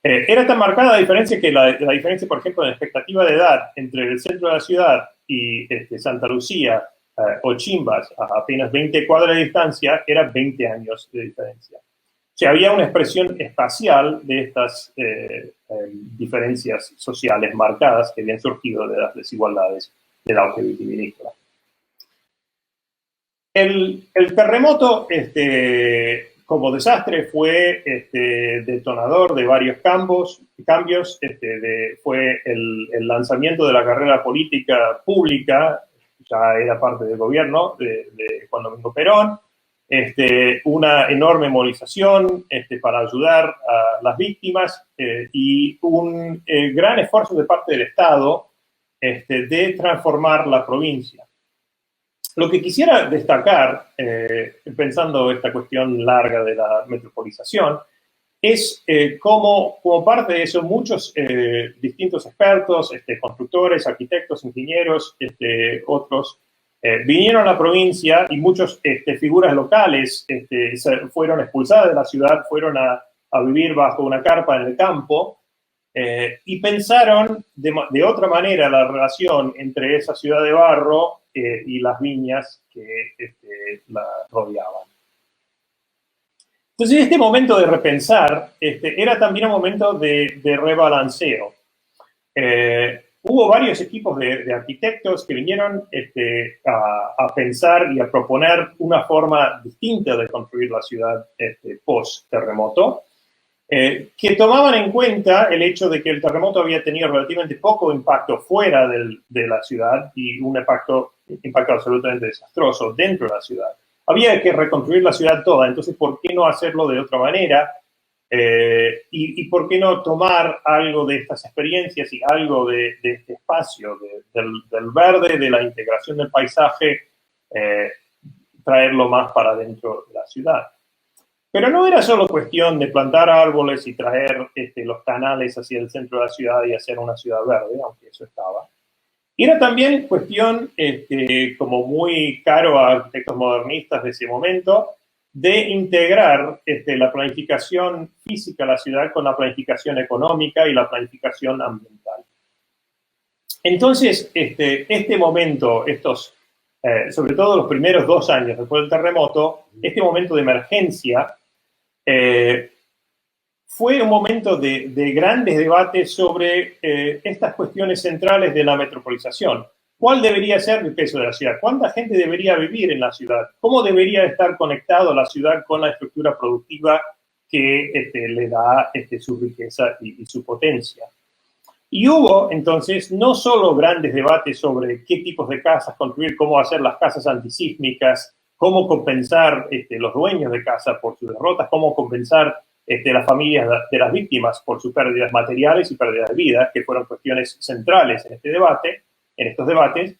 Era tan marcada la diferencia que la diferencia, por ejemplo, en la expectativa de edad entre el centro de la ciudad y Santa Lucía o Chimbas, a apenas 20 cuadras de distancia, era 20 años de diferencia. O sea, había una expresión espacial de estas diferencias sociales marcadas que habían surgido de las desigualdades del auge vitivinícola. El terremoto, como desastre, fue detonador de varios cambios. Fue el lanzamiento de la carrera política pública, ya era parte del gobierno de Juan Domingo Perón, una enorme movilización para ayudar a las víctimas, y un gran esfuerzo de parte del Estado de transformar la provincia. Lo que quisiera destacar, pensando esta cuestión larga de la metropolización, es como parte de eso, muchos distintos expertos, constructores, arquitectos, ingenieros, otros, vinieron a la provincia y muchas figuras locales fueron expulsadas de la ciudad, fueron a vivir bajo una carpa en el campo, y pensaron de otra manera la relación entre esa ciudad de barro y las viñas que la rodeaban. Entonces, este momento de repensar era también un momento de rebalanceo. Hubo varios equipos de arquitectos que vinieron a pensar y a proponer una forma distinta de construir la ciudad post-terremoto, que tomaban en cuenta el hecho de que el terremoto había tenido relativamente poco impacto fuera de la ciudad y un impacto absolutamente desastroso dentro de la ciudad. Había que reconstruir la ciudad toda, entonces, ¿por qué no hacerlo de otra manera? Y por qué no tomar algo de estas experiencias y algo de este espacio, del verde, de la integración del paisaje, traerlo más para dentro de la ciudad? Pero no era solo cuestión de plantar árboles y traer los canales hacia el centro de la ciudad y hacer una ciudad verde, aunque eso estaba. Era también cuestión, como muy caro a arquitectos modernistas de ese momento, de integrar la planificación física de la ciudad con la planificación económica y la planificación ambiental. Entonces, este momento, sobre todo los primeros 2 años después del terremoto, este momento de emergencia, fue un momento de grandes debates sobre estas cuestiones centrales de la metropolización. ¿Cuál debería ser el peso de la ciudad? ¿Cuánta gente debería vivir en la ciudad? ¿Cómo debería estar conectado la ciudad con la estructura productiva que le da su riqueza y su potencia? Y hubo, entonces, no solo grandes debates sobre qué tipos de casas construir, cómo hacer las casas antisísmicas, cómo compensar los dueños de casa por sus derrotas, cómo compensar las familias de las víctimas por sus pérdidas materiales y pérdidas de vida, que fueron cuestiones centrales en estos debates,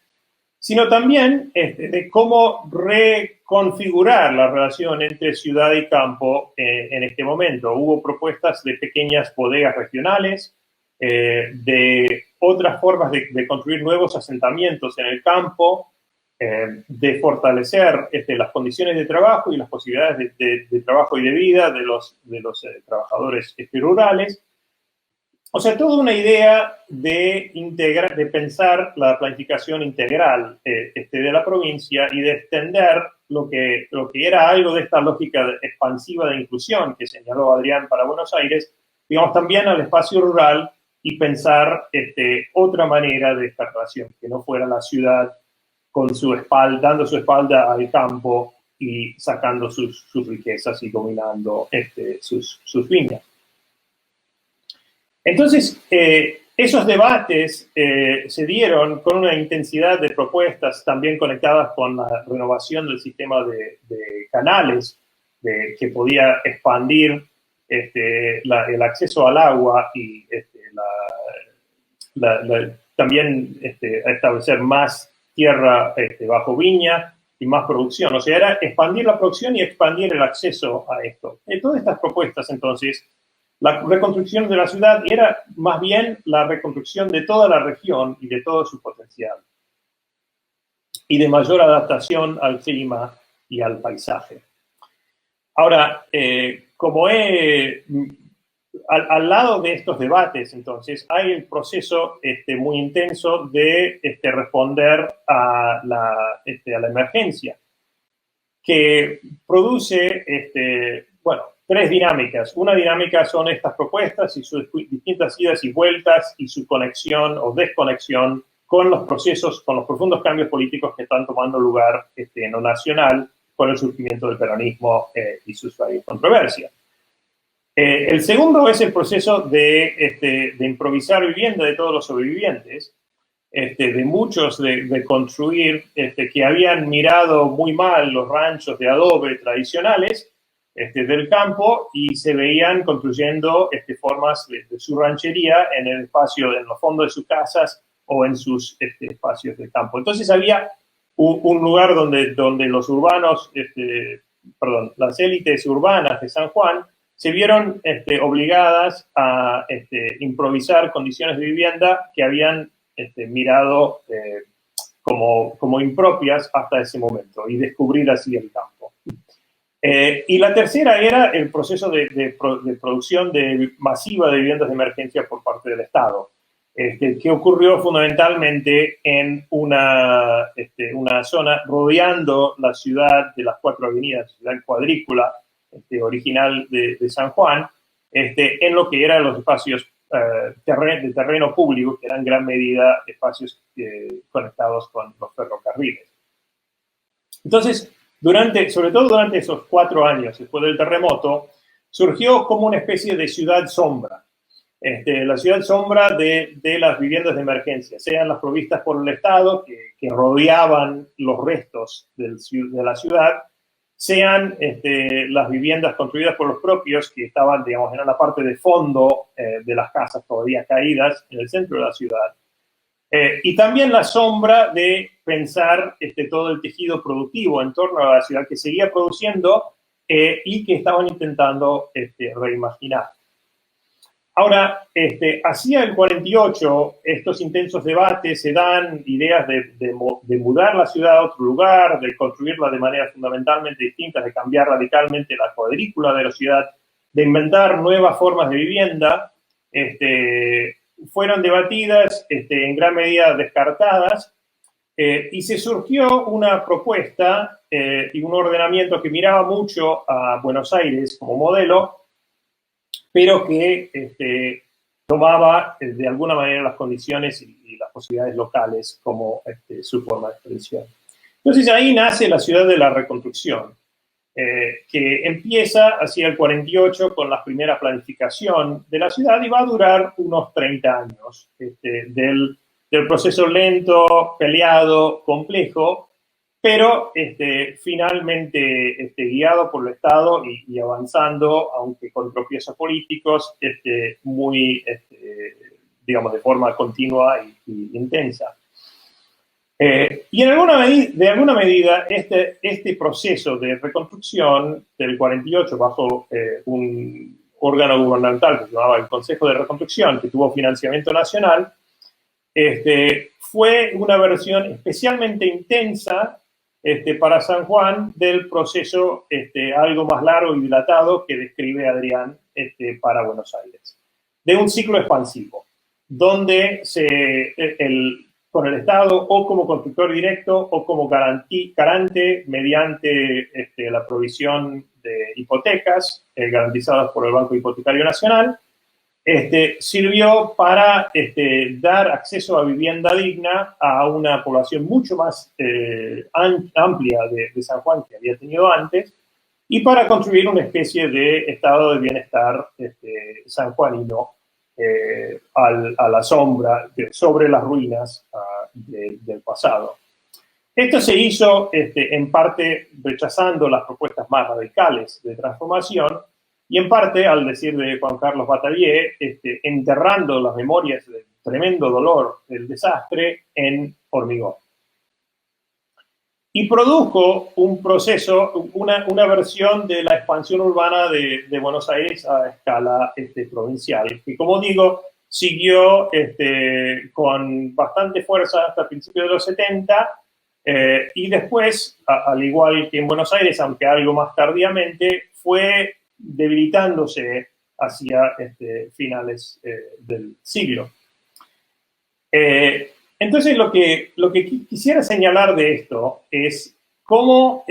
sino también de cómo reconfigurar la relación entre ciudad y campo en este momento. Hubo propuestas de pequeñas bodegas regionales, de otras formas de construir nuevos asentamientos en el campo, de fortalecer las condiciones de trabajo y las posibilidades de trabajo y de vida de los trabajadores rurales. O sea, toda una idea de pensar la planificación integral de la provincia y de extender lo que era algo de esta lógica expansiva de inclusión que señaló Adrián para Buenos Aires, digamos, también al espacio rural y pensar otra manera de esta relación, que no fuera la ciudad con su espalda, dando su espalda al campo y sacando sus riquezas y dominando sus viñas. Entonces, esos debates se dieron con una intensidad de propuestas también conectadas con la renovación del sistema de canales que podía expandir el acceso al agua y también establecer más tierra bajo viña y más producción. O sea, era expandir la producción y expandir el acceso a esto. En todas estas propuestas, entonces, la reconstrucción de la ciudad era más bien la reconstrucción de toda la región y de todo su potencial. Y de mayor adaptación al clima y al paisaje. Ahora, al lado de estos debates, entonces, hay el proceso muy intenso de responder a la emergencia, que produce, tres dinámicas. Una dinámica son estas propuestas y sus distintas idas y vueltas y su conexión o desconexión con los procesos, con los profundos cambios políticos que están tomando lugar en lo nacional con el surgimiento del peronismo y sus varias controversias. El segundo es el proceso de improvisar vivienda de todos los sobrevivientes, de muchos de construir, que habían mirado muy mal los ranchos de adobe tradicionales del campo y se veían construyendo formas de su ranchería en el espacio, en los fondos de sus casas o en sus espacios de campo. Entonces había un lugar donde los urbanos, las élites urbanas de San Juan se vieron obligadas a improvisar condiciones de vivienda que habían mirado como impropias hasta ese momento y descubrir así el campo. Y la tercera era el proceso de producción masiva de viviendas de emergencia por parte del Estado, que ocurrió fundamentalmente en una zona rodeando la ciudad de las 4 avenidas, ciudad cuadrícula original de San Juan, en lo que eran los espacios de terreno público, que eran en gran medida espacios conectados con los ferrocarriles. Entonces, sobre todo durante esos 4 años después del terremoto, surgió como una especie de ciudad sombra. La ciudad sombra de las viviendas de emergencia, sean las provistas por el Estado, que rodeaban los restos de la ciudad, sean las viviendas construidas por los propios, que estaban, digamos, en la parte de fondo de las casas todavía caídas en el centro de la ciudad. Y también la sombra de pensar todo el tejido productivo en torno a la ciudad que seguía produciendo y que estaban intentando reimaginar. Ahora, hacia el 48, estos intensos debates se dan, ideas de mudar la ciudad a otro lugar, de construirla de manera fundamentalmente distinta, de cambiar radicalmente la cuadrícula de la ciudad, de inventar nuevas formas de vivienda, fueron debatidas, en gran medida descartadas, y se surgió una propuesta y un ordenamiento que miraba mucho a Buenos Aires como modelo, pero que tomaba de alguna manera las condiciones y las posibilidades locales como su forma de expresión. Entonces ahí nace la ciudad de la reconstrucción, que empieza hacia el 48 con la primera planificación de la ciudad y va a durar unos 30 años del proceso lento, peleado, complejo, pero finalmente guiado por el Estado y avanzando, aunque con tropiezos políticos, muy, digamos, de forma continua y intensa. Y de alguna medida, este proceso de reconstrucción del 48 bajo un órgano gubernamental que se llamaba el Consejo de Reconstrucción, que tuvo financiamiento nacional, fue una versión especialmente intensa para San Juan del proceso algo más largo y dilatado que describe Adrián para Buenos Aires, de un ciclo expansivo, donde con el Estado o como constructor directo o como garante mediante la provisión de hipotecas garantizadas por el Banco Hipotecario Nacional, sirvió para dar acceso a vivienda digna a una población mucho más amplia de San Juan que había tenido antes y para construir una especie de estado de bienestar sanjuanino a la sombra, sobre las ruinas del pasado. Esto se hizo en parte rechazando las propuestas más radicales de transformación y en parte, al decir de Juan Carlos Batavier, enterrando las memorias del tremendo dolor del desastre en hormigón. Y produjo un proceso, una versión de la expansión urbana de Buenos Aires a escala provincial, que, como digo, siguió con bastante fuerza hasta principios de los 70, y después, al igual que en Buenos Aires, aunque algo más tardíamente, fue debilitándose hacia finales del siglo. Entonces, lo que quisiera señalar de esto es cómo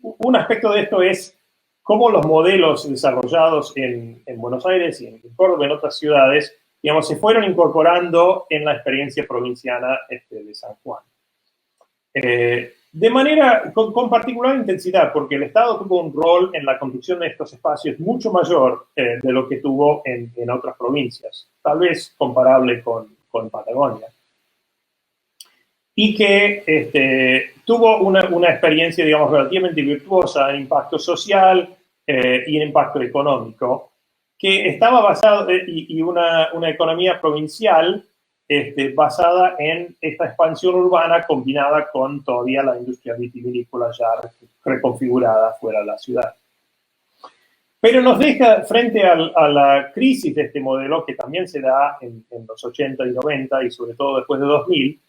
un aspecto de esto es cómo los modelos desarrollados en Buenos Aires y en Córdoba, en otras ciudades, digamos, se fueron incorporando en la experiencia provinciana de San Juan. De manera, con particular intensidad, porque el Estado tuvo un rol en la construcción de estos espacios mucho mayor de lo que tuvo en otras provincias, tal vez comparable con Patagonia. Y que tuvo una experiencia, digamos, relativamente virtuosa en impacto social y en impacto económico, que estaba basado, y una economía provincial basada en esta expansión urbana combinada con todavía la industria vitivinícola ya reconfigurada fuera de la ciudad. Pero nos deja frente a la crisis de este modelo, que también se da en los 80 y 90, y sobre todo después de 2000,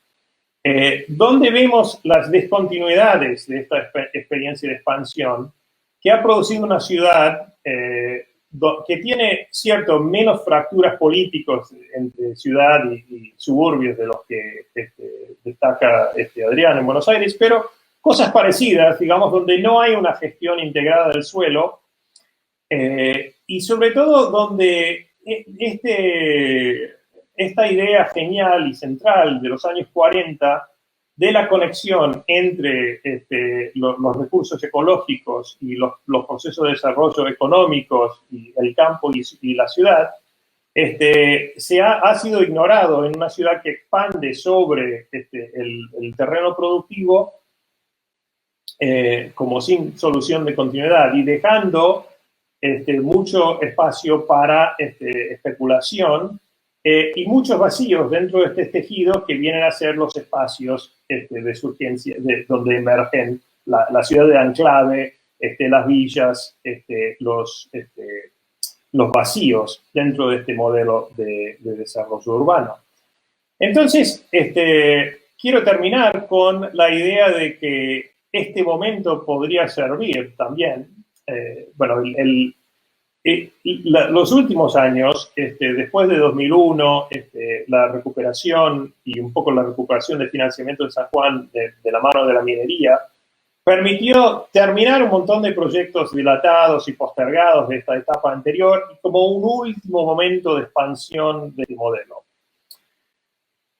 donde vemos las descontinuidades de esta experiencia de expansión, que ha producido una ciudad que tiene, cierto, menos fracturas políticos entre ciudad y suburbios de los que destaca Adrián en Buenos Aires, pero cosas parecidas, digamos, donde no hay una gestión integrada del suelo, y sobre todo donde esta idea genial y central de los años 40 de la conexión entre los recursos ecológicos y los procesos de desarrollo económicos y el campo y la ciudad, ha sido ignorado en una ciudad que expande sobre el terreno productivo como sin solución de continuidad y dejando mucho espacio para especulación y muchos vacíos dentro de este tejido que vienen a ser los espacios de surgencia, donde emergen la ciudad de enclave, las villas, los vacíos dentro de este modelo de desarrollo urbano. Entonces, quiero terminar con la idea de que este momento podría servir también, bueno, los últimos años, después de 2001, la recuperación y un poco la recuperación del financiamiento de San Juan de la mano de la minería, permitió terminar un montón de proyectos dilatados y postergados de esta etapa anterior y como un último momento de expansión del modelo.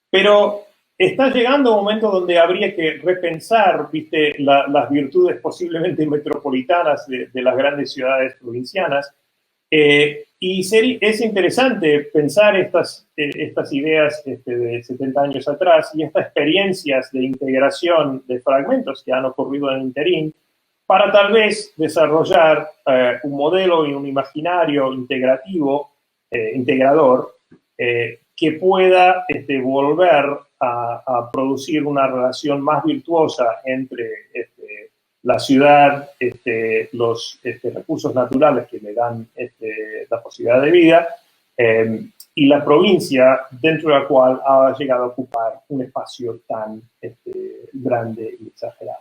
Pero está llegando un momento donde habría que repensar, ¿viste?, las virtudes posiblemente metropolitanas de las grandes ciudades provincianas. Y es interesante pensar estas ideas de 70 años atrás y estas experiencias de integración de fragmentos que han ocurrido en el interín para tal vez desarrollar un modelo y un imaginario integrativo, integrador, que pueda volver a producir una relación más virtuosa entre la ciudad, los recursos naturales que le dan la posibilidad de vida, y la provincia dentro de la cual ha llegado a ocupar un espacio tan grande y exagerado.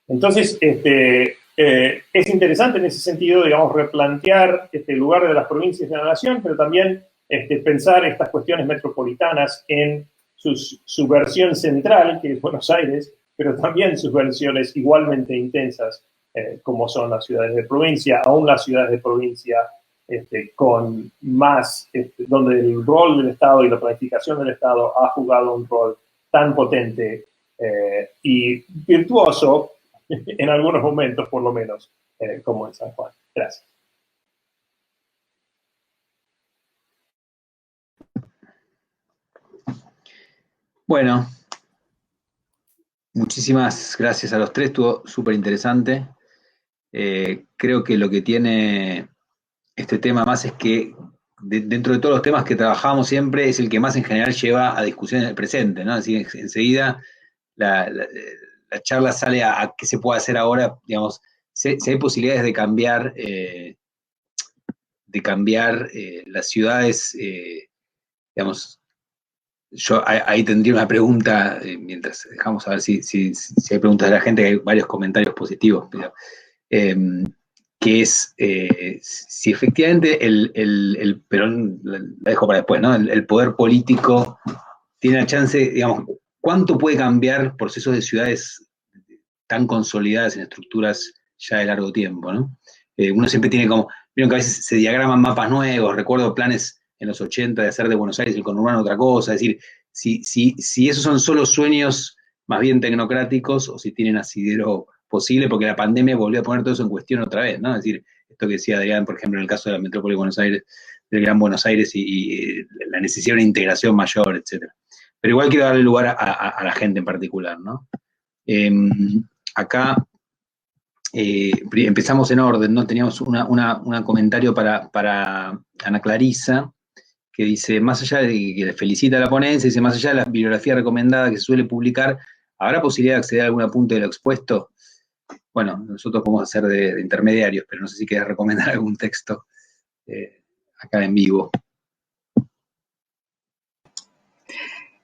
Entonces, es interesante en ese sentido, digamos, replantear el lugar de las provincias de la nación, pero también pensar estas cuestiones metropolitanas en su versión central, que es Buenos Aires, pero también sus versiones igualmente intensas, como son las ciudades de provincia, aún las ciudades de provincia con más, donde el rol del Estado y la planificación del Estado ha jugado un rol tan potente y virtuoso, en algunos momentos por lo menos, como en San Juan. Gracias. Bueno, muchísimas gracias a los tres, estuvo súper interesante. Creo que lo que tiene este tema más es que dentro de todos los temas que trabajamos siempre es el que más en general lleva a discusión en el presente, ¿no? Es decir, enseguida la charla sale a qué se puede hacer ahora, digamos, si hay posibilidades de cambiar las ciudades, digamos. Yo ahí tendría una pregunta, mientras dejamos a ver si hay preguntas de la gente, que hay varios comentarios positivos, pero, que es si efectivamente el Perón, la dejo para después, ¿no? El poder político tiene la chance, digamos, ¿cuánto puede cambiar procesos de ciudades tan consolidadas en estructuras ya de largo tiempo, ¿no? Uno siempre tiene como, vieron que a veces se diagraman mapas nuevos, recuerdo planes en los 80 de hacer de Buenos Aires el conurbano otra cosa, es decir, si esos son solo sueños más bien tecnocráticos o si tienen asidero posible, porque la pandemia volvió a poner todo eso en cuestión otra vez, ¿no? Es decir, esto que decía Adrián, por ejemplo, en el caso de la metrópoli de Buenos Aires, del Gran Buenos Aires y la necesidad de una integración mayor, etcétera. Pero igual quiero darle lugar a la gente en particular, ¿no? Acá empezamos en orden, ¿no? Teníamos un comentario para Ana Clarisa, que dice, más allá de que le felicita a la ponencia, dice, más allá de la bibliografía recomendada que se suele publicar, ¿habrá posibilidad de acceder a algún apunte de lo expuesto? bueno, nosotros podemos hacer de intermediarios, pero no sé si querés recomendar algún texto acá en vivo.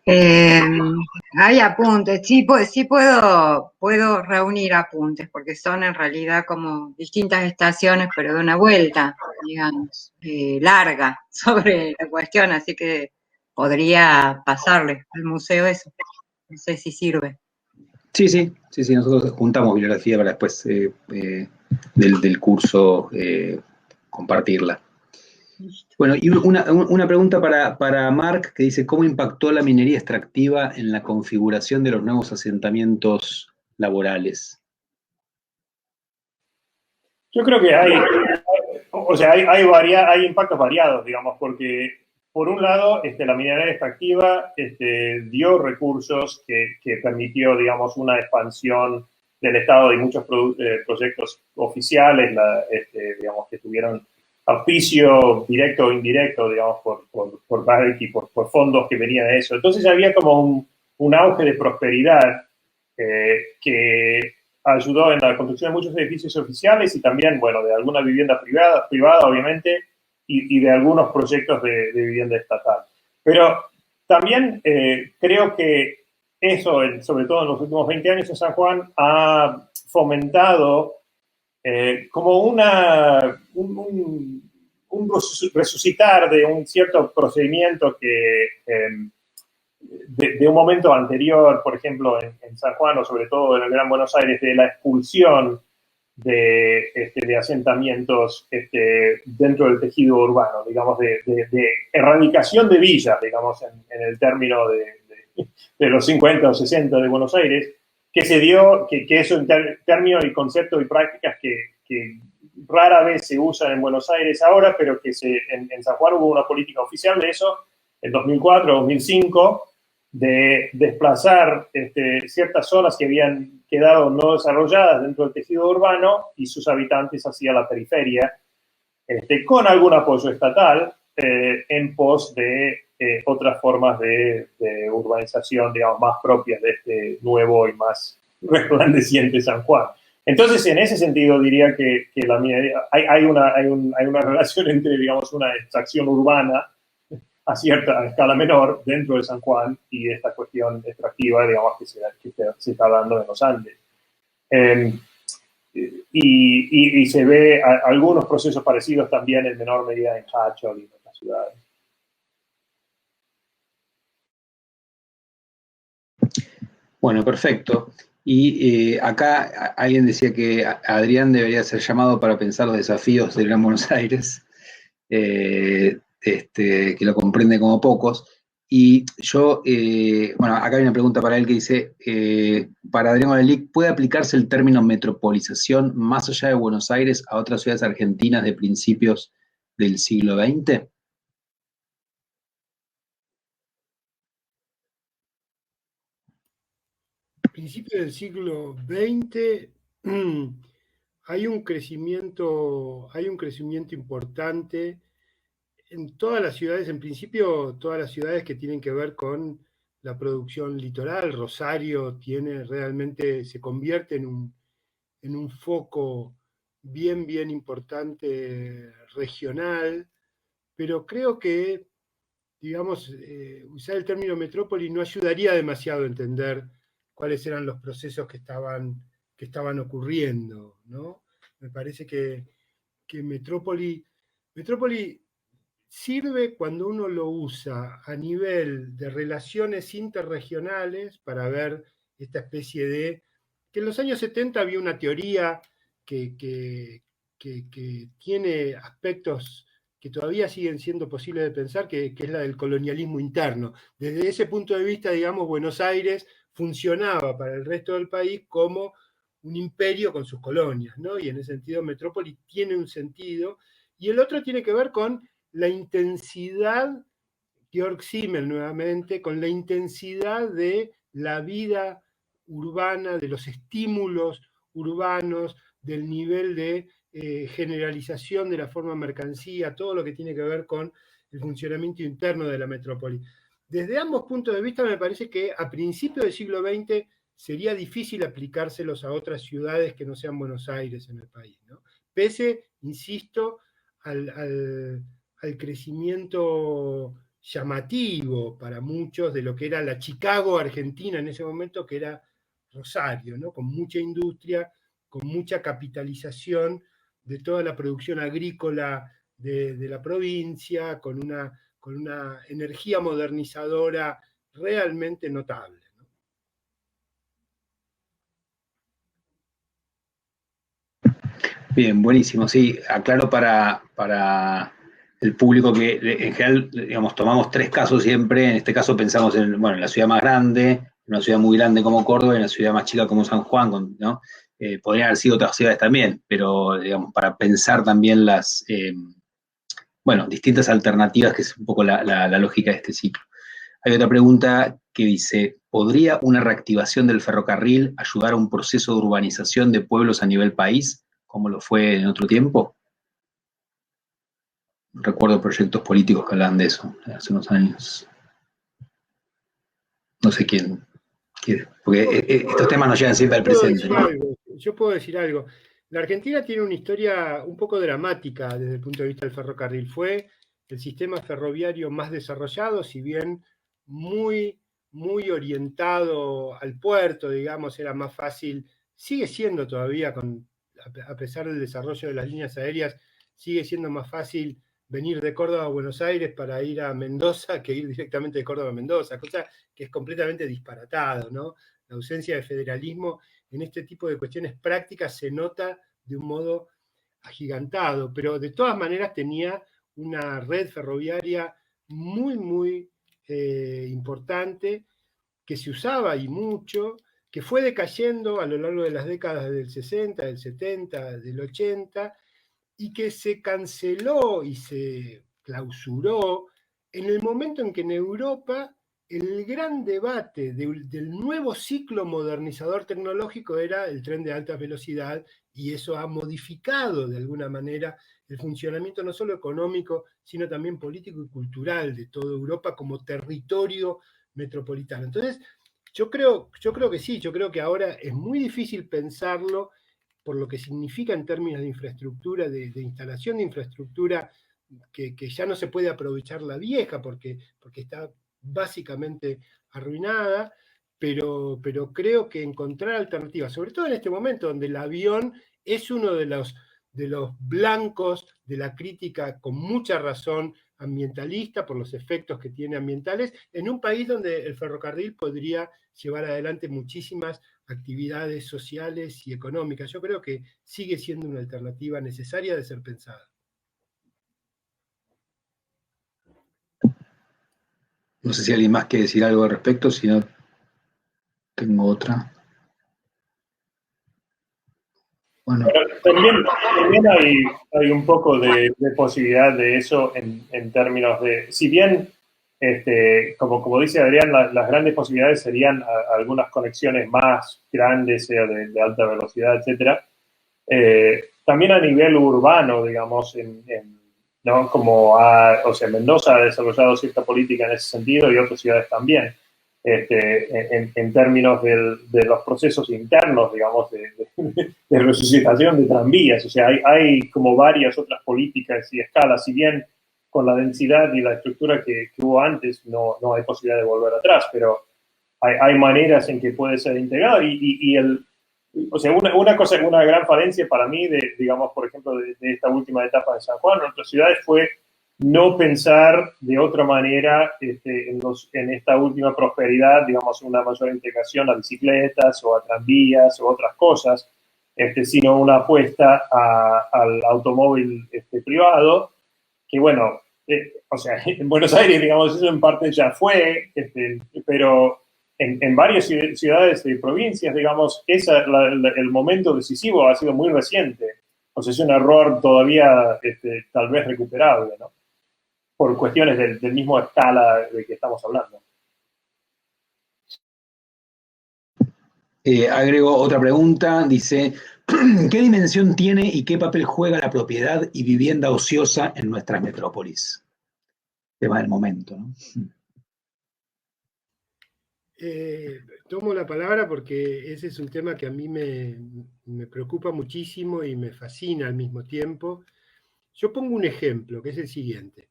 Hay apuntes, sí, puedo reunir apuntes, porque son en realidad como distintas estaciones, pero de una vuelta, digamos, larga sobre la cuestión, así que podría pasarle al museo eso, no sé si sirve. Sí, nosotros juntamos bibliografía para después del curso compartirla. Bueno, y una pregunta para Marc, que dice, ¿cómo impactó la minería extractiva en la configuración de los nuevos asentamientos laborales? Yo creo que hay impactos variados, digamos, porque por un lado, la minería extractiva dio recursos que permitió, digamos, una expansión del Estado y muchos proyectos oficiales, digamos, que tuvieron auspicio directo o indirecto, digamos, por Barrick y por fondos que venían de eso. Entonces había como un auge de prosperidad que ayudó en la construcción de muchos edificios oficiales y también, bueno, de alguna vivienda privada obviamente, y de algunos proyectos de vivienda estatal. Pero también creo que eso, sobre todo en los últimos 20 años en San Juan, ha fomentado como un resucitar de un cierto procedimiento que de un momento anterior, por ejemplo, en San Juan o sobre todo en el Gran Buenos Aires, de la expulsión de asentamientos dentro del tejido urbano, digamos, de erradicación de villas, digamos, en el término de los 50 o 60 de Buenos Aires, que se dio, que eso en términos y conceptos y prácticas que rara vez se usan en Buenos Aires ahora, pero que en San Juan hubo una política oficial de eso en 2004, 2005, de desplazar ciertas zonas que habían quedado no desarrolladas dentro del tejido urbano y sus habitantes hacia la periferia, con algún apoyo estatal en pos de otras formas de urbanización, digamos, más propias de este nuevo y más resplandeciente San Juan. Entonces, en ese sentido, diría que la minería, hay una relación entre, digamos, una extracción urbana a cierta escala menor dentro de San Juan y esta cuestión extractiva, digamos, que se está dando en los Andes. Y se ve algunos procesos parecidos también en menor medida en Hachal y en otras ciudades. Bueno, perfecto. Y acá alguien decía que Adrián debería ser llamado para pensar los desafíos del Gran Buenos Aires. Que lo comprende como pocos. Y yo, bueno, acá hay una pregunta para él que dice, para Adrián Olelic, ¿puede aplicarse el término metropolización más allá de Buenos Aires a otras ciudades argentinas de principios del siglo XX? A principios del siglo XX hay un crecimiento importante en todas las ciudades, en principio todas las ciudades que tienen que ver con la producción litoral. Rosario realmente se convierte en un foco bien importante regional, pero creo que, digamos, usar el término metrópoli no ayudaría demasiado a entender cuáles eran los procesos que estaban ocurriendo, ¿no? Me parece que metrópoli sirve cuando uno lo usa a nivel de relaciones interregionales para ver esta especie de... que en los años 70 había una teoría que tiene aspectos que todavía siguen siendo posibles de pensar, que es la del colonialismo interno. Desde ese punto de vista, digamos, Buenos Aires funcionaba para el resto del país como un imperio con sus colonias, ¿no? Y en ese sentido, metrópoli tiene un sentido. Y el otro tiene que ver con la intensidad, Georg Simmel nuevamente, con la intensidad de la vida urbana, de los estímulos urbanos, del nivel de generalización de la forma mercancía, todo lo que tiene que ver con el funcionamiento interno de la metrópoli. Desde ambos puntos de vista me parece que a principios del siglo XX sería difícil aplicárselos a otras ciudades que no sean Buenos Aires en el país, ¿no? Pese, insisto, al crecimiento llamativo para muchos de lo que era la Chicago argentina en ese momento, que era Rosario, ¿no? Con mucha industria, con mucha capitalización de toda la producción agrícola de la provincia, con una energía modernizadora realmente notable, ¿no? Bien, buenísimo. Sí, aclaro para el público que en general, digamos, tomamos tres casos siempre. En este caso pensamos en, bueno, en la ciudad más grande, en una ciudad muy grande como Córdoba y en la ciudad más chica como San Juan, ¿no? Podrían haber sido otras ciudades también, pero digamos, para pensar también las, bueno, distintas alternativas, que es un poco la lógica de este ciclo. Hay otra pregunta que dice, ¿podría una reactivación del ferrocarril ayudar a un proceso de urbanización de pueblos a nivel país, como lo fue en otro tiempo? Recuerdo proyectos políticos que hablaban de eso hace unos años. No sé quién quiere, porque estos temas nos llevan siempre al presente, ¿no? Yo puedo decir algo. La Argentina tiene una historia un poco dramática desde el punto de vista del ferrocarril. Fue el sistema ferroviario más desarrollado, si bien muy, muy orientado al puerto, digamos, era más fácil, sigue siendo todavía, a pesar del desarrollo de las líneas aéreas, sigue siendo más fácil venir de Córdoba a Buenos Aires para ir a Mendoza que ir directamente de Córdoba a Mendoza, cosa que es completamente disparatado, ¿no? La ausencia de federalismo en este tipo de cuestiones prácticas se nota de un modo agigantado, pero de todas maneras tenía una red ferroviaria muy, muy importante, que se usaba y mucho, que fue decayendo a lo largo de las décadas del 60, del 70, del 80, y que se canceló y se clausuró en el momento en que en Europa el gran debate del nuevo ciclo modernizador tecnológico era el tren de alta velocidad, y eso ha modificado de alguna manera el funcionamiento no solo económico, sino también político y cultural de toda Europa como territorio metropolitano. Entonces, yo creo que sí, yo creo que ahora es muy difícil pensarlo por lo que significa en términos de infraestructura, de instalación de infraestructura, que ya no se puede aprovechar la vieja porque está básicamente arruinada, pero creo que encontrar alternativas, sobre todo en este momento donde el avión es uno de los blancos de la crítica con mucha razón ambientalista por los efectos que tiene ambientales, en un país donde el ferrocarril podría llevar adelante muchísimas actividades sociales y económicas. Yo creo que sigue siendo una alternativa necesaria de ser pensada. No sé si alguien más quiere decir algo al respecto, si no, tengo otra. Bueno. También hay un poco de posibilidad de eso en términos de, si bien, como dice Adrián, las grandes posibilidades serían algunas conexiones más grandes, sea de alta velocidad, etcétera. También a nivel urbano, digamos, ¿no? O sea, Mendoza ha desarrollado cierta política en ese sentido y otras ciudades también. En términos de los procesos internos, digamos, de resucitación de tranvías. O sea, hay como varias otras políticas y escalas. Si bien con la densidad y la estructura que hubo antes no hay posibilidad de volver atrás, pero hay maneras en que puede ser integrado. O sea, una gran falencia para mí, digamos, por ejemplo, de esta última etapa de San Juan en otras ciudades fue no pensar de otra manera en esta última prosperidad, digamos, una mayor integración a bicicletas o a tranvías o otras cosas, sino una apuesta al automóvil privado, que bueno, o sea, en Buenos Aires, digamos, eso en parte ya fue, pero en varias ciudades y provincias, digamos, el momento decisivo ha sido muy reciente. O sea, es un error todavía tal vez recuperable, ¿no? Por cuestiones del mismo escala de que estamos hablando. Agrego otra pregunta, dice, ¿qué dimensión tiene y qué papel juega la propiedad y vivienda ociosa en nuestras metrópolis? Tema del momento, ¿no? Tomo la palabra porque ese es un tema que a mí me preocupa muchísimo y me fascina al mismo tiempo. Yo pongo un ejemplo, que es el siguiente.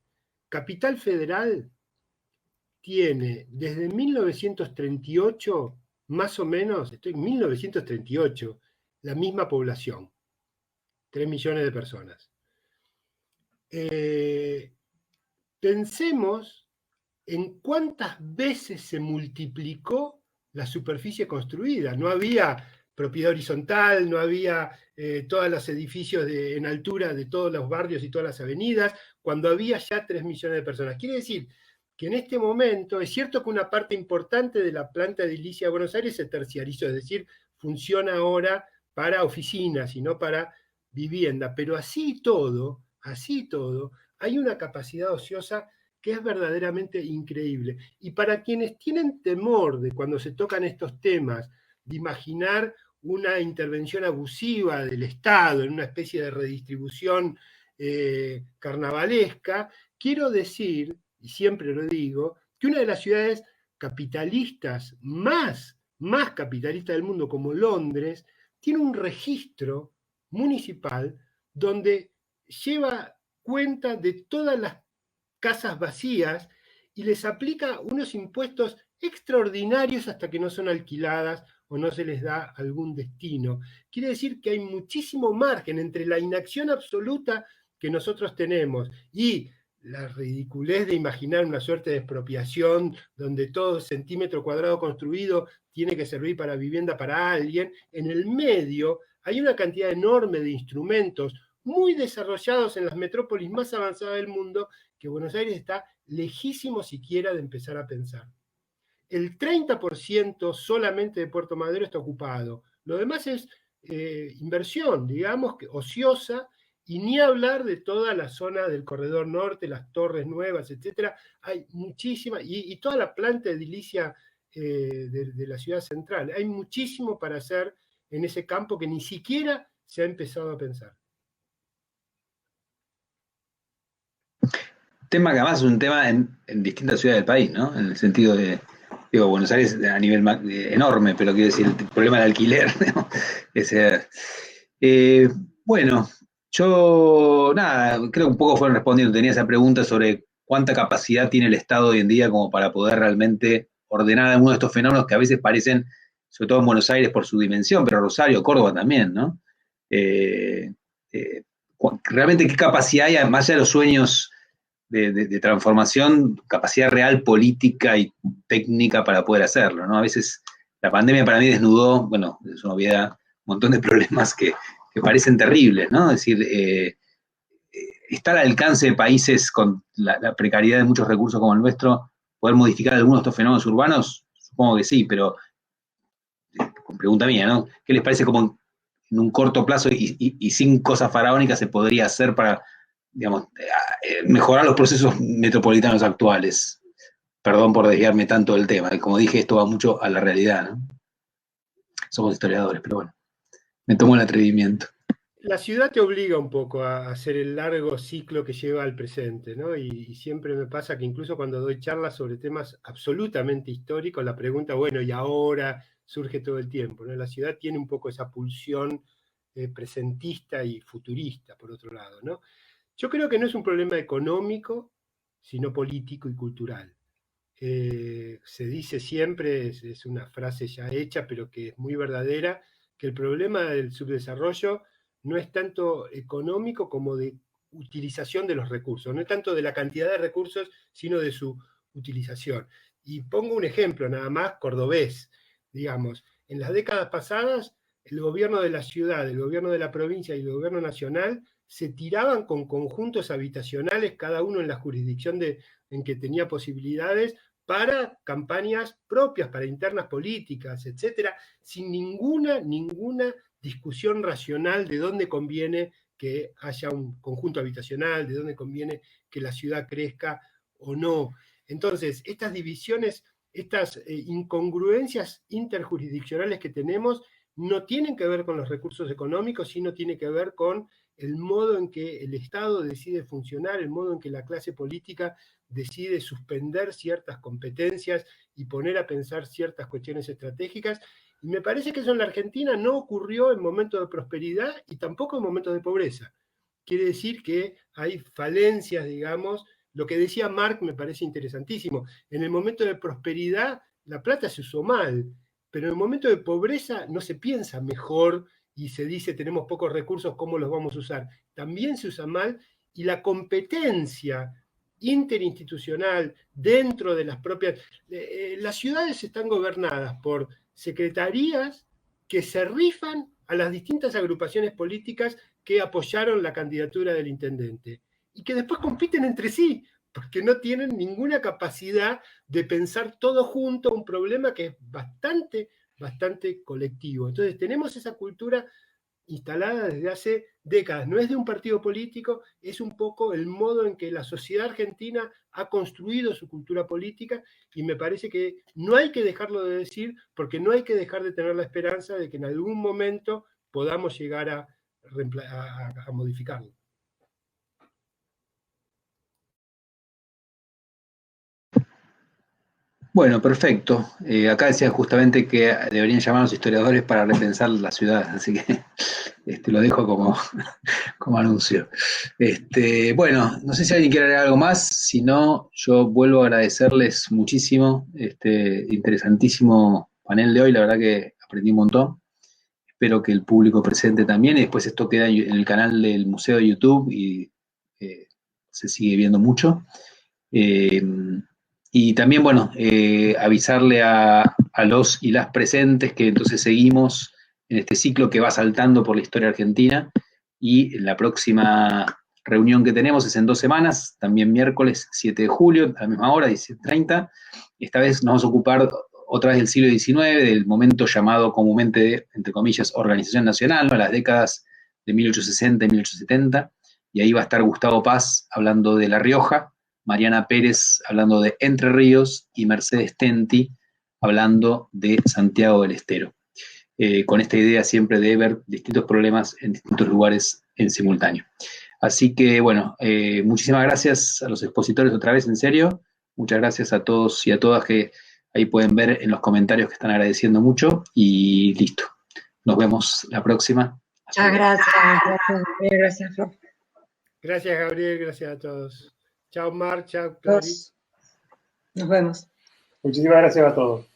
Capital Federal tiene desde 1938, más o menos, estoy en 1938, la misma población, 3 millones de personas. Pensemos en cuántas veces se multiplicó la superficie construida. No había propiedad horizontal, no había todos los edificios en altura de todos los barrios y todas las avenidas, cuando había ya 3 millones de personas. Quiere decir que en este momento es cierto que una parte importante de la planta edilicia de Buenos Aires se terciarizó, es decir, funciona ahora para oficinas y no para vivienda, pero así todo, hay una capacidad ociosa que es verdaderamente increíble. Y para quienes tienen temor de cuando se tocan estos temas, de imaginar una intervención abusiva del Estado en una especie de redistribución carnavalesca, quiero decir, y siempre lo digo, que una de las ciudades capitalistas más capitalistas del mundo, como Londres, tiene un registro municipal donde lleva cuenta de todas las casas vacías y les aplica unos impuestos extraordinarios hasta que no son alquiladas o no se les da algún destino. Quiere decir que hay muchísimo margen entre la inacción absoluta que nosotros tenemos y la ridiculez de imaginar una suerte de expropiación donde todo centímetro cuadrado construido tiene que servir para vivienda para alguien. En el medio hay una cantidad enorme de instrumentos muy desarrollados en las metrópolis más avanzadas del mundo que Buenos Aires está lejísimo siquiera de empezar a pensar. El 30% solamente de Puerto Madero está ocupado. Lo demás es inversión, digamos, que ociosa, y ni hablar de toda la zona del corredor norte, las torres nuevas, etc. Hay muchísima, y toda la planta edilicia de la ciudad central. Hay muchísimo para hacer en ese campo que ni siquiera se ha empezado a pensar. Tema que además es un tema en distintas ciudades del país, ¿no? En el sentido de, digo, Buenos Aires a nivel enorme, pero quiero decir, el problema del alquiler, ¿no? Bueno, yo, nada, creo que un poco fueron respondiendo. Tenía esa pregunta sobre cuánta capacidad tiene el Estado hoy en día como para poder realmente ordenar algunos de estos fenómenos que a veces parecen, sobre todo en Buenos Aires por su dimensión, pero Rosario, Córdoba también, ¿no? Realmente qué capacidad hay, más allá de los sueños de transformación, capacidad real política y técnica para poder hacerlo, ¿no? A veces la pandemia para mí desnudó, bueno, es una obviedad, un montón de problemas que parecen terribles, ¿no? Es decir, está al alcance de países con la precariedad de muchos recursos como el nuestro, poder modificar algunos de estos fenómenos urbanos, supongo que sí, pero con pregunta mía, ¿no? ¿Qué les parece como en un corto plazo y sin cosas faraónicas se podría hacer para, digamos, mejorar los procesos metropolitanos actuales? Perdón por desviarme tanto del tema. Como dije, esto va mucho a la realidad, ¿no? Somos historiadores, pero bueno, me tomo el atrevimiento. La ciudad te obliga un poco a hacer el largo ciclo que lleva al presente, ¿no? Y siempre me pasa que incluso cuando doy charlas sobre temas absolutamente históricos, la pregunta, bueno, ¿y ahora? Surge todo el tiempo, ¿no? La ciudad tiene un poco esa pulsión presentista y futurista, por otro lado, ¿no? Yo creo que no es un problema económico, sino político y cultural. Se dice siempre, es una frase ya hecha, pero que es muy verdadera, que el problema del subdesarrollo no es tanto económico como de utilización de los recursos, no es tanto de la cantidad de recursos, sino de su utilización. Y pongo un ejemplo nada más cordobés, digamos, en las décadas pasadas el gobierno de la ciudad, el gobierno de la provincia y el gobierno nacional se tiraban con conjuntos habitacionales, cada uno en la jurisdicción en que tenía posibilidades, para campañas propias, para internas políticas, etcétera, sin ninguna discusión racional de dónde conviene que haya un conjunto habitacional, de dónde conviene que la ciudad crezca o no. Entonces, estas divisiones, estas incongruencias interjurisdiccionales que tenemos no tienen que ver con los recursos económicos, sino tiene que ver con el modo en que el Estado decide funcionar, el modo en que la clase política decide suspender ciertas competencias y poner a pensar ciertas cuestiones estratégicas. Y me parece que eso en la Argentina no ocurrió en momentos de prosperidad y tampoco en momentos de pobreza. Quiere decir que hay falencias, digamos. Lo que decía Marc me parece interesantísimo. En el momento de prosperidad, la plata se usó mal, pero en el momento de pobreza no se piensa mejor y se dice tenemos pocos recursos, ¿cómo los vamos a usar? También se usa mal, y la competencia interinstitucional dentro de las propias... las ciudades están gobernadas por secretarías que se rifan a las distintas agrupaciones políticas que apoyaron la candidatura del intendente y que después compiten entre sí, porque no tienen ninguna capacidad de pensar todo junto un problema que es bastante colectivo. Entonces tenemos esa cultura instalada desde hace décadas. No es de un partido político, es un poco el modo en que la sociedad argentina ha construido su cultura política, y me parece que no hay que dejarlo de decir, porque no hay que dejar de tener la esperanza de que en algún momento podamos llegar a modificarlo. Bueno, perfecto. Acá decía justamente que deberían llamar a los historiadores para repensar las ciudades, así que lo dejo como anuncio. Bueno, no sé si alguien quiere agregar algo más, si no, yo vuelvo a agradecerles muchísimo este interesantísimo panel de hoy, la verdad que aprendí un montón. Espero que el público presente también, y después esto queda en el canal del Museo de YouTube y se sigue viendo mucho. Y también, bueno, avisarle a los y las presentes que entonces seguimos en este ciclo que va saltando por la historia argentina, y la próxima reunión que tenemos es en 2 semanas, también miércoles 7 de julio, a la misma hora, 17:30. Esta vez nos vamos a ocupar otra vez del siglo XIX, del momento llamado comúnmente, entre comillas, Organización Nacional, ¿no? Las décadas de 1860 y 1870, y ahí va a estar Gustavo Paz hablando de La Rioja, Mariana Pérez hablando de Entre Ríos y Mercedes Tenti hablando de Santiago del Estero, con esta idea siempre de ver distintos problemas en distintos lugares en simultáneo. Así que, bueno, muchísimas gracias a los expositores otra vez, en serio. Muchas gracias a todos y a todas que ahí pueden ver en los comentarios que están agradeciendo mucho, y listo. Nos vemos la próxima. Muchas gracias, Flor. Gracias, Gabriel, gracias a todos. Chao, Marc, chao, Clarice. Nos vemos. Muchísimas gracias a todos.